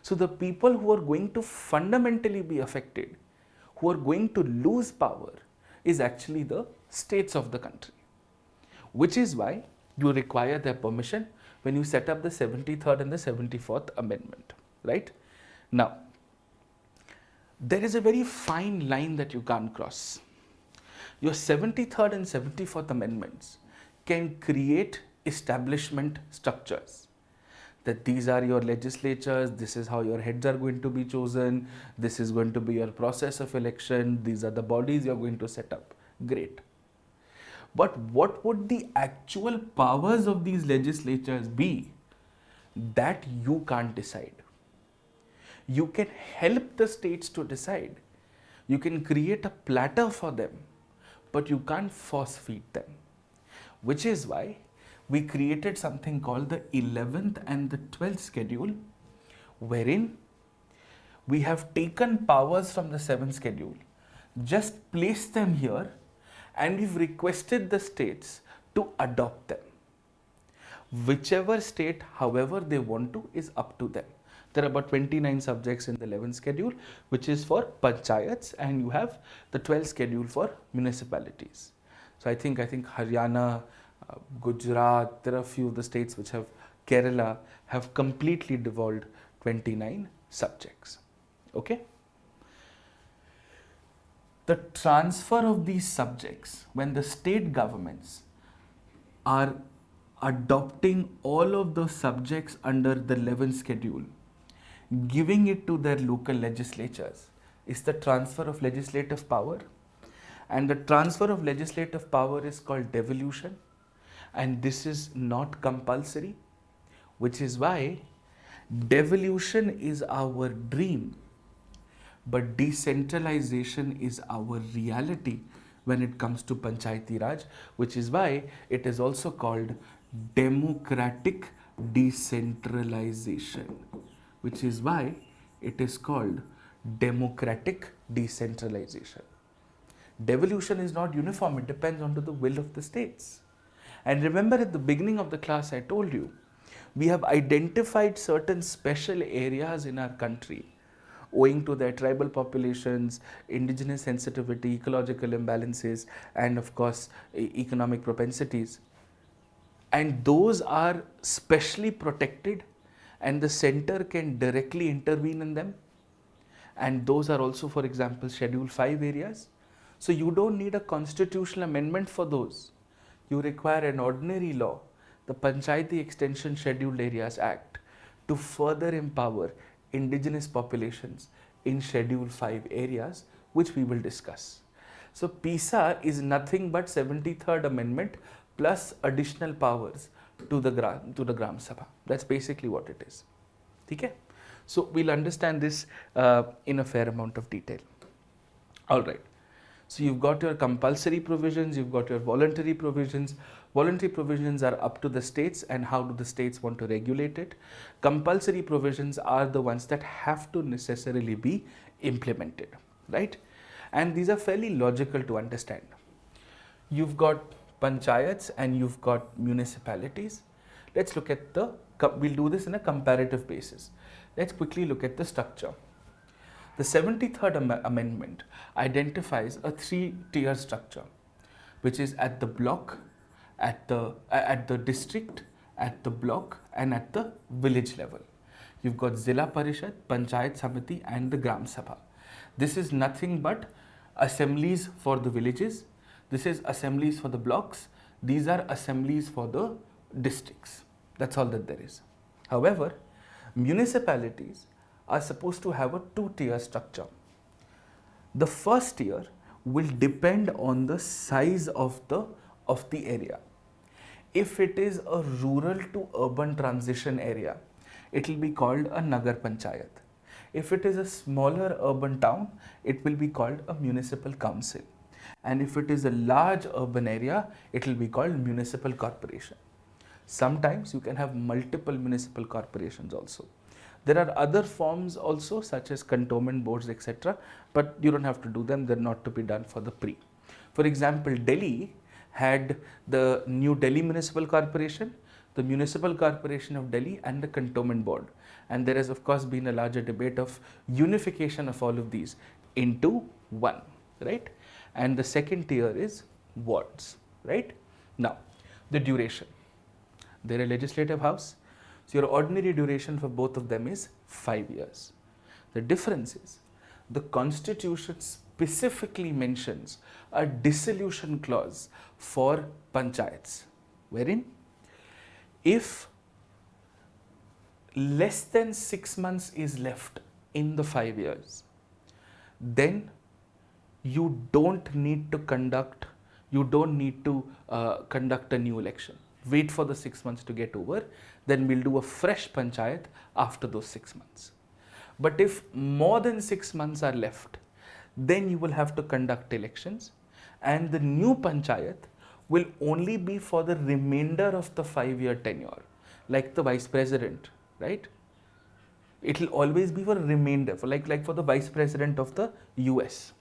So the people who are going to fundamentally be affected, who are going to lose power, is actually the states of the country. Which is why you require their permission when you set up the 73rd and the 74th amendment, right? Now, there is a very fine line that you can't cross. Your 73rd and 74th amendments can create establishment structures. That these are your legislatures, this is how your heads are going to be chosen, this is going to be your process of election, these are the bodies you're going to set up. Great. But what would the actual powers of these legislatures be? That you can't decide. You can help the states to decide. You can create a platter for them, but you can't force feed them. Which is why we created something called the 11th and the 12th schedule, wherein we have taken powers from the 7th schedule, just placed them here, and we've requested the states to adopt them. Whichever state, however they want to, is up to them. There are about 29 subjects in the 11th schedule, which is for panchayats, and you have the 12th schedule for municipalities. So I think Haryana, Gujarat, there are a few of the states which have, Kerala, have completely devolved 29 subjects. Okay? The transfer of these subjects, when the state governments are adopting all of those subjects under the 11th schedule, giving it to their local legislatures, is the transfer of legislative power. And the transfer of legislative power is called devolution, and this is not compulsory, which is why devolution is our dream, but decentralization is our reality when it comes to Panchayati Raj, which is why it is also called democratic decentralization, which is why it is called democratic decentralization. Devolution is not uniform, it depends on the will of the states. And remember, at the beginning of the class I told you, we have identified certain special areas in our country owing to their tribal populations, indigenous sensitivity, ecological imbalances, and of course economic propensities. And those are specially protected, and the center can directly intervene in them. And those are also, for example, Schedule 5 areas. So you don't need a constitutional amendment for those. You require an ordinary law, the Panchayati Extension Scheduled Areas Act, to further empower indigenous populations in Schedule 5 areas, which we will discuss. So PISA is nothing but 73rd Amendment plus additional powers to the Gram Sabha. That's basically what it is. Okay? So we'll understand this in a fair amount of detail. All right. So you've got your compulsory provisions, you've got your voluntary provisions. Voluntary provisions are up to the states and how do the states want to regulate it. Compulsory provisions are the ones that have to necessarily be implemented, right? And these are fairly logical to understand. You've got panchayats and you've got municipalities. Let's look at we'll do this in a comparative basis. Let's quickly look at the structure. The 73rd Amendment identifies a 3-tier structure, which is at the block, at the district, at the block, and at the village level. You've got Zilla Parishad, Panchayat Samiti and the Gram Sabha. This is nothing but assemblies for the villages. This is assemblies for the blocks. These are assemblies for the districts. That's all that there is. However, municipalities are supposed to have a two-tier structure. The first tier will depend on the size of the area. If it is a rural to urban transition area, it will be called a Nagar Panchayat. If it is a smaller urban town, it will be called a municipal council. And if it is a large urban area, it will be called municipal corporation. Sometimes you can have multiple municipal corporations also. There are other forms also such as cantonment boards, etc. But you don't have to do them, they're not to be done for the pre. For example, Delhi had the New Delhi Municipal Corporation, the Municipal Corporation of Delhi and the Cantonment Board. And there has of course been a larger debate of unification of all of these into one, right? And the second tier is wards, right? Now, the duration. They're a legislative house, so your ordinary duration for both of them is 5 years. The difference is the constitution specifically mentions a dissolution clause for panchayats, wherein if less than 6 months is left in the 5 years, then you don't need to conduct a new election. Wait for the 6 months to get over, then we'll do a fresh panchayat after those 6 months. But if more than 6 months are left, then you will have to conduct elections, and the new panchayat will only be for the remainder of the 5-year tenure, like the vice president, right? It will always be for a remainder, like for the vice president of the US.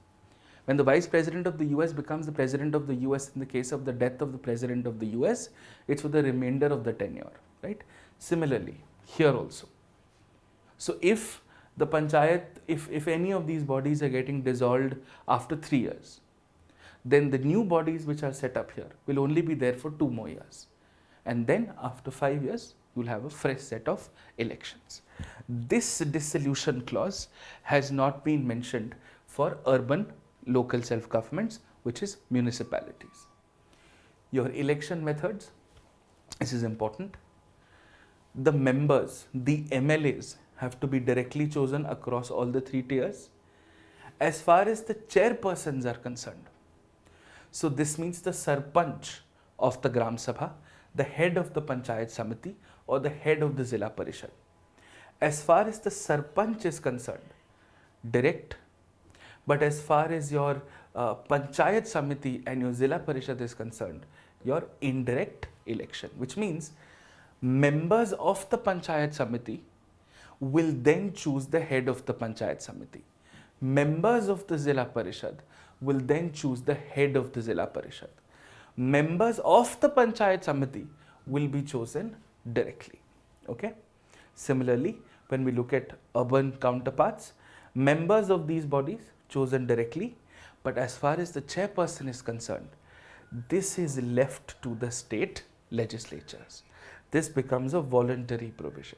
When the vice president of the US becomes the president of the US in the case of the death of the president of the US, it's for the remainder of the tenure, right? Similarly, here also. So if the panchayat, if any of these bodies are getting dissolved after 3 years, then the new bodies which are set up here will only be there for 2 more years. And then after 5 years, you'll have a fresh set of elections. This dissolution clause has not been mentioned for urban local self-governments, which is municipalities. Your election methods, this is important. The members, the MLAs, have to be directly chosen across all the 3 tiers. As far as the chairpersons are concerned, so this means the Sarpanch of the Gram Sabha, the head of the Panchayat Samiti or the head of the Zilla Parishad. As far as the Sarpanch is concerned, direct. But as far as your Panchayat Samiti and your Zilla Parishad is concerned, your indirect election, which means members of the Panchayat Samiti will then choose the head of the Panchayat Samiti. Members of the Zilla Parishad will then choose the head of the Zilla Parishad. Members of the Panchayat Samiti will be chosen directly. Okay? Similarly, when we look at urban counterparts, members of these bodies chosen directly, but as far as the chairperson is concerned, this is left to the state legislatures. This becomes a voluntary provision.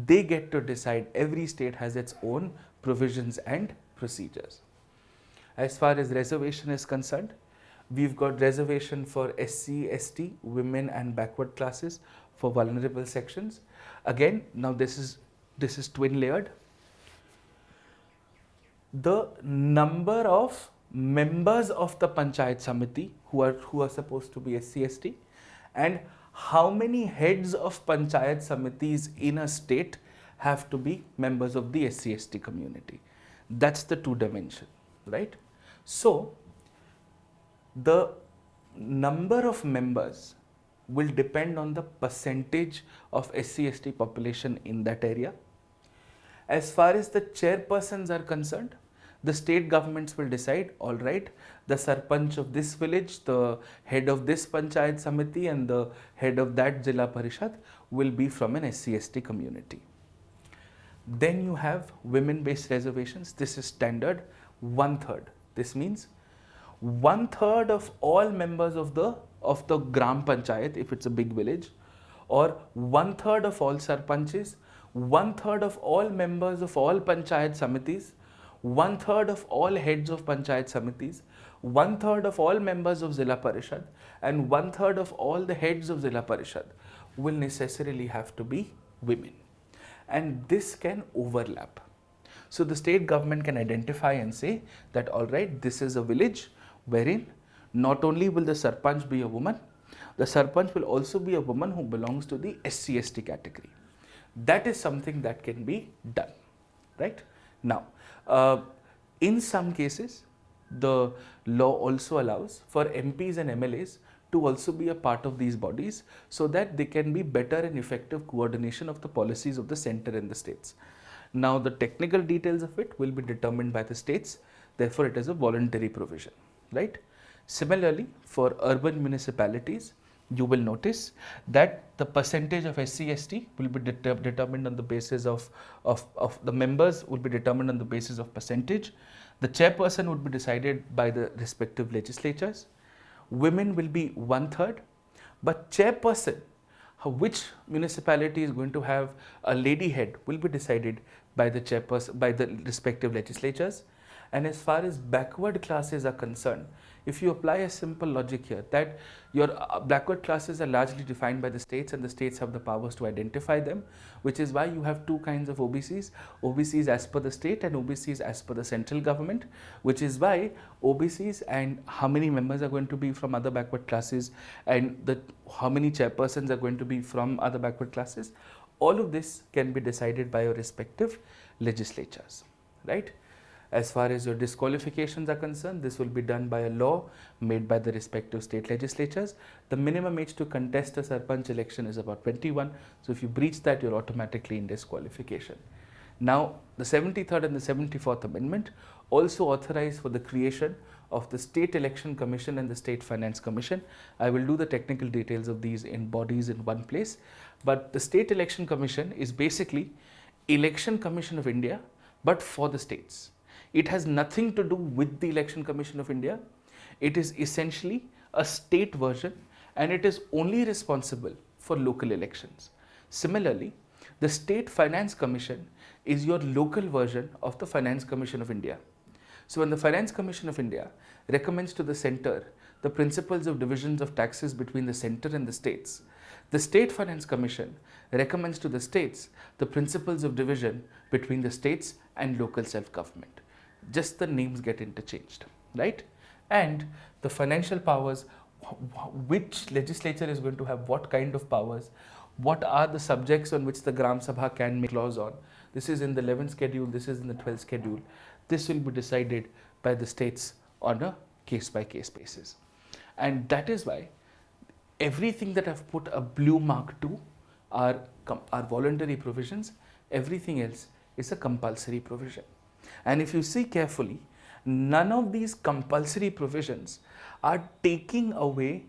They get to decide. Every state has its own provisions and procedures. As far as reservation is concerned, we've got reservation for SC, ST, women and backward classes, for vulnerable sections. Again, now this is twin layered. The number of members of the Panchayat Samiti who are supposed to be SC, ST, and how many heads of Panchayat Samitis in a state have to be members of the SC, ST community. That's the 2 dimension, right? So, the number of members will depend on the percentage of SC, ST population in that area. As far as the chairpersons are concerned, the state governments will decide, all right, the Sarpanch of this village, the head of this Panchayat Samiti and the head of that Zilla Parishad will be from an SC, ST community. Then you have women-based reservations. This is standard 1/3. This means 1/3 of all members of the Gram Panchayat, if it's a big village, or 1/3 of all Sarpanches 1/3 of all members of all Panchayat Samitis, 1/3 of all heads of Panchayat Samitis, 1/3 of all members of Zilla Parishad, and 1/3 of all the heads of Zilla Parishad will necessarily have to be women. And this can overlap. So the state government can identify and say that, all right, this is a village wherein not only will the Sarpanch be a woman, the Sarpanch will also be a woman who belongs to the SC/ST category. That is something that can be done, right? Now, in some cases, the law also allows for MPs and MLAs to also be a part of these bodies so that they can be better and effective coordination of the policies of the center and the states. Now, the technical details of it will be determined by the states, therefore it is a voluntary provision, right? Similarly, for urban municipalities, you will notice that the percentage of SC/ST will be determined on the basis of the members will be determined on the basis of percentage. The chairperson would be decided by the respective legislatures. Women will be 1/3, but chairperson, which municipality is going to have a lady head, will be decided by the chairperson, by the respective legislatures. And as far as backward classes are concerned, if you apply a simple logic here, that your backward classes are largely defined by the states and the states have the powers to identify them, which is why you have two kinds of OBCs, OBCs as per the state and OBCs as per the central government, which is why OBCs and how many members are going to be from other backward classes and how many chairpersons are going to be from other backward classes, all of this can be decided by your respective legislatures, right? As far as your disqualifications are concerned, this will be done by a law made by the respective state legislatures. The minimum age to contest a Sarpanch election is about 21. So if you breach that, you're automatically in disqualification. Now, the 73rd and the 74th Amendment also authorize for the creation of the State Election Commission and the State Finance Commission. I will do the technical details of these in bodies in one place. But the State Election Commission is basically Election Commission of India, but for the states. It has nothing to do with the Election Commission of India. It is essentially a state version and it is only responsible for local elections. Similarly, the State Finance Commission is your local version of the Finance Commission of India. So when the Finance Commission of India recommends to the center the principles of divisions of taxes between the center and the states, the State Finance Commission recommends to the states the principles of division between the states and local self-government. Just the names get interchanged, right? And the financial powers, which legislature is going to have what kind of powers, what are the subjects on which the Gram Sabha can make laws on. This is in the 11th schedule, this is in the 12th schedule. This will be decided by the states on a case-by-case basis. And that is why everything that I've put a blue mark to are voluntary provisions, everything else is a compulsory provision. And if you see carefully, none of these compulsory provisions are taking away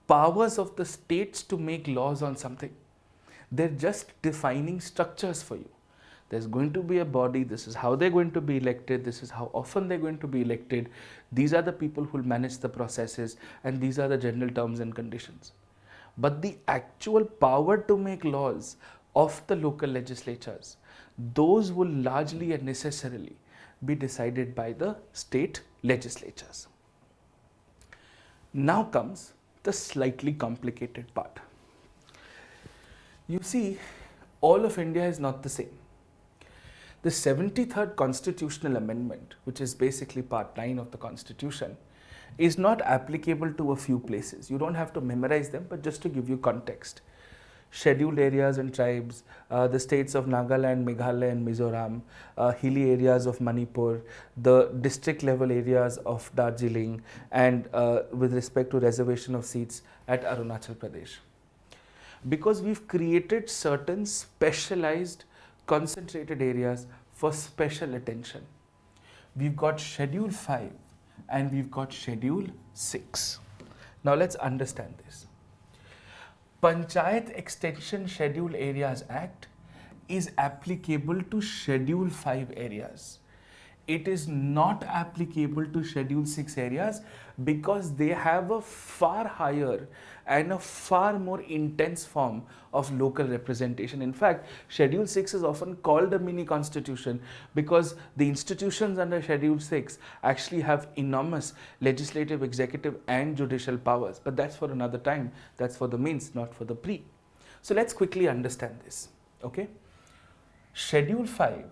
powers of the states to make laws on something. They're just defining structures for you. There's going to be a body, this is how they're going to be elected, this is how often they're going to be elected, these are the people who will manage the processes, and these are the general terms and conditions. But the actual power to make laws of the local legislatures, those will largely and necessarily be decided by the state legislatures. Now comes the slightly complicated part. You see, all of India is not the same. The 73rd Constitutional Amendment, which is basically part 9 of the Constitution, is not applicable to a few places. You don't have to memorize them, but just to give you context. Scheduled areas and tribes, the states of Nagaland, Meghalaya and Mizoram, hilly areas of Manipur, the district level areas of Darjeeling, and with respect to reservation of seats at Arunachal Pradesh. Because we've created certain specialized concentrated areas for special attention. We've got Schedule 5 and we've got Schedule 6. Now let's understand this. Panchayat Extension Schedule Areas Act is applicable to Schedule 5 areas. it is not applicable to Schedule 6 areas because they have a far higher and a far more intense form of local representation. In fact, Schedule 6 is often called a mini constitution because the institutions under Schedule 6 actually have enormous legislative, executive and judicial powers. But that's for another time. That's for the mains, not for the pre. So let's quickly understand this. Okay? Schedule 5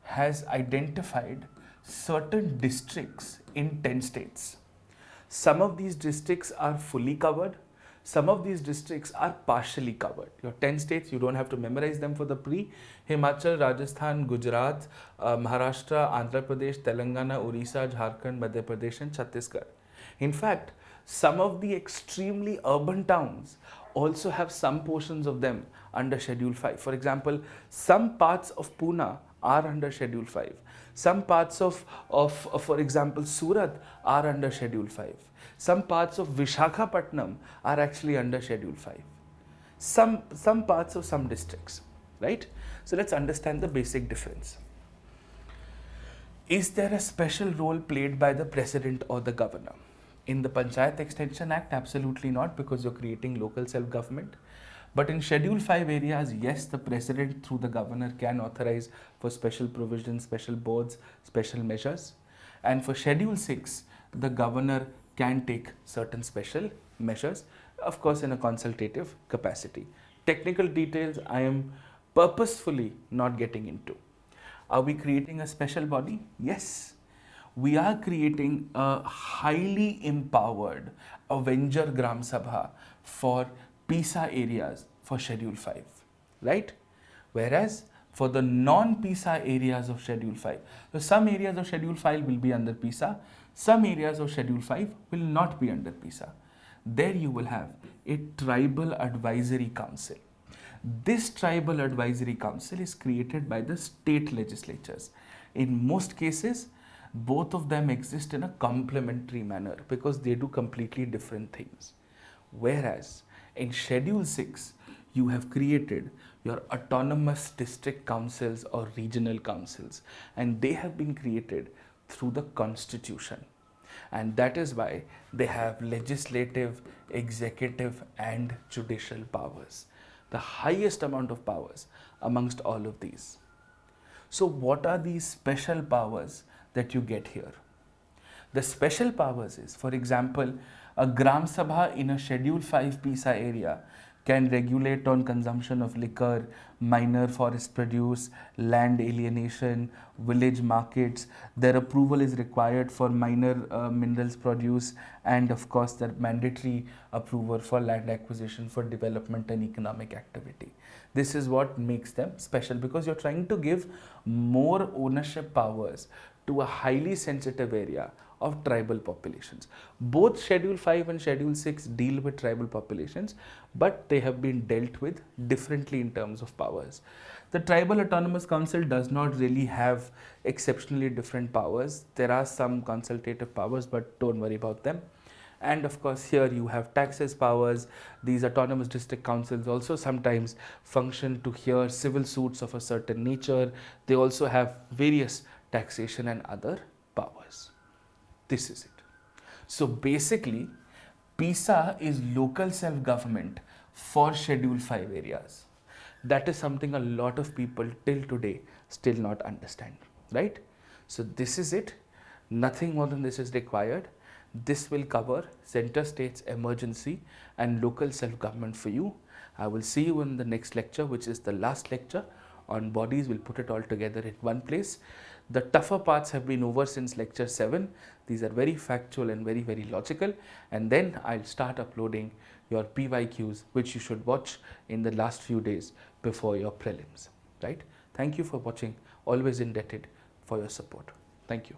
has identified certain districts in 10 states. Some of these districts are fully covered. Some of these districts are partially covered. Your 10 states, you don't have to memorize them for the pre. Himachal, Rajasthan, Gujarat, Maharashtra, Andhra Pradesh, Telangana, Orissa, Jharkhand, Madhya Pradesh and Chhattisgarh. In fact, some of the extremely urban towns also have some portions of them under Schedule 5. For example, some parts of Pune are under Schedule 5. Some parts of for example, Surat are under Schedule 5. Some parts of Vishakhapatnam are actually under Schedule 5. Some parts of some districts, right? So let's understand the basic difference. Is there a special role played by the president or the governor? In the Panchayat Extension Act, absolutely not, because you're creating local self-government. But in Schedule 5 areas, yes, the president through the governor can authorize for special provisions, special boards, special measures. And for Schedule 6, the governor can take certain special measures, of course in a consultative capacity. Technical details I am purposefully not getting into. Are we creating a special body? Yes. We are creating a highly empowered Avenger Gram Sabha for PISA areas for Schedule 5, right? Whereas for the non-PISA areas of Schedule 5, so some areas of Schedule 5 will be under PISA, some areas of Schedule 5 will not be under PISA. There you will have a Tribal Advisory Council. This Tribal Advisory Council is created by the state legislatures. In most cases, both of them exist in a complementary manner because they do completely different things. Whereas in Schedule 6, you have created your autonomous district councils or regional councils, and they have been created through the constitution. And that is why they have legislative, executive and judicial powers. The highest amount of powers amongst all of these. So what are these special powers that you get here? The special powers is, for example, a Gram Sabha in a Schedule 5 PISA area can regulate on consumption of liquor, minor forest produce, land alienation, village markets. Their approval is required for minor minerals produce, and of course their mandatory approval for land acquisition for development and economic activity. This is what makes them special, because you're trying to give more ownership powers to a highly sensitive area of tribal populations. Both Schedule 5 and Schedule 6 deal with tribal populations, but they have been dealt with differently in terms of powers. The Tribal Autonomous Council does not really have exceptionally different powers. There are some consultative powers, but don't worry about them. And of course, here you have taxes powers. These autonomous district councils also sometimes function to hear civil suits of a certain nature. They also have various taxation and other powers. This is it. So basically, PISA is local self-government for Schedule 5 areas. That is something a lot of people till today still not understand, right? So this is it. Nothing more than this is required. This will cover center states emergency and local self-government for you. I will see you in the next lecture, which is the last lecture on bodies. We'll put it all together in one place. The tougher parts have been over since lecture 7. These are very factual and very, very logical. And then I'll start uploading your PYQs, which you should watch in the last few days before your prelims, right? Thank you for watching. Always indebted for your support. Thank you.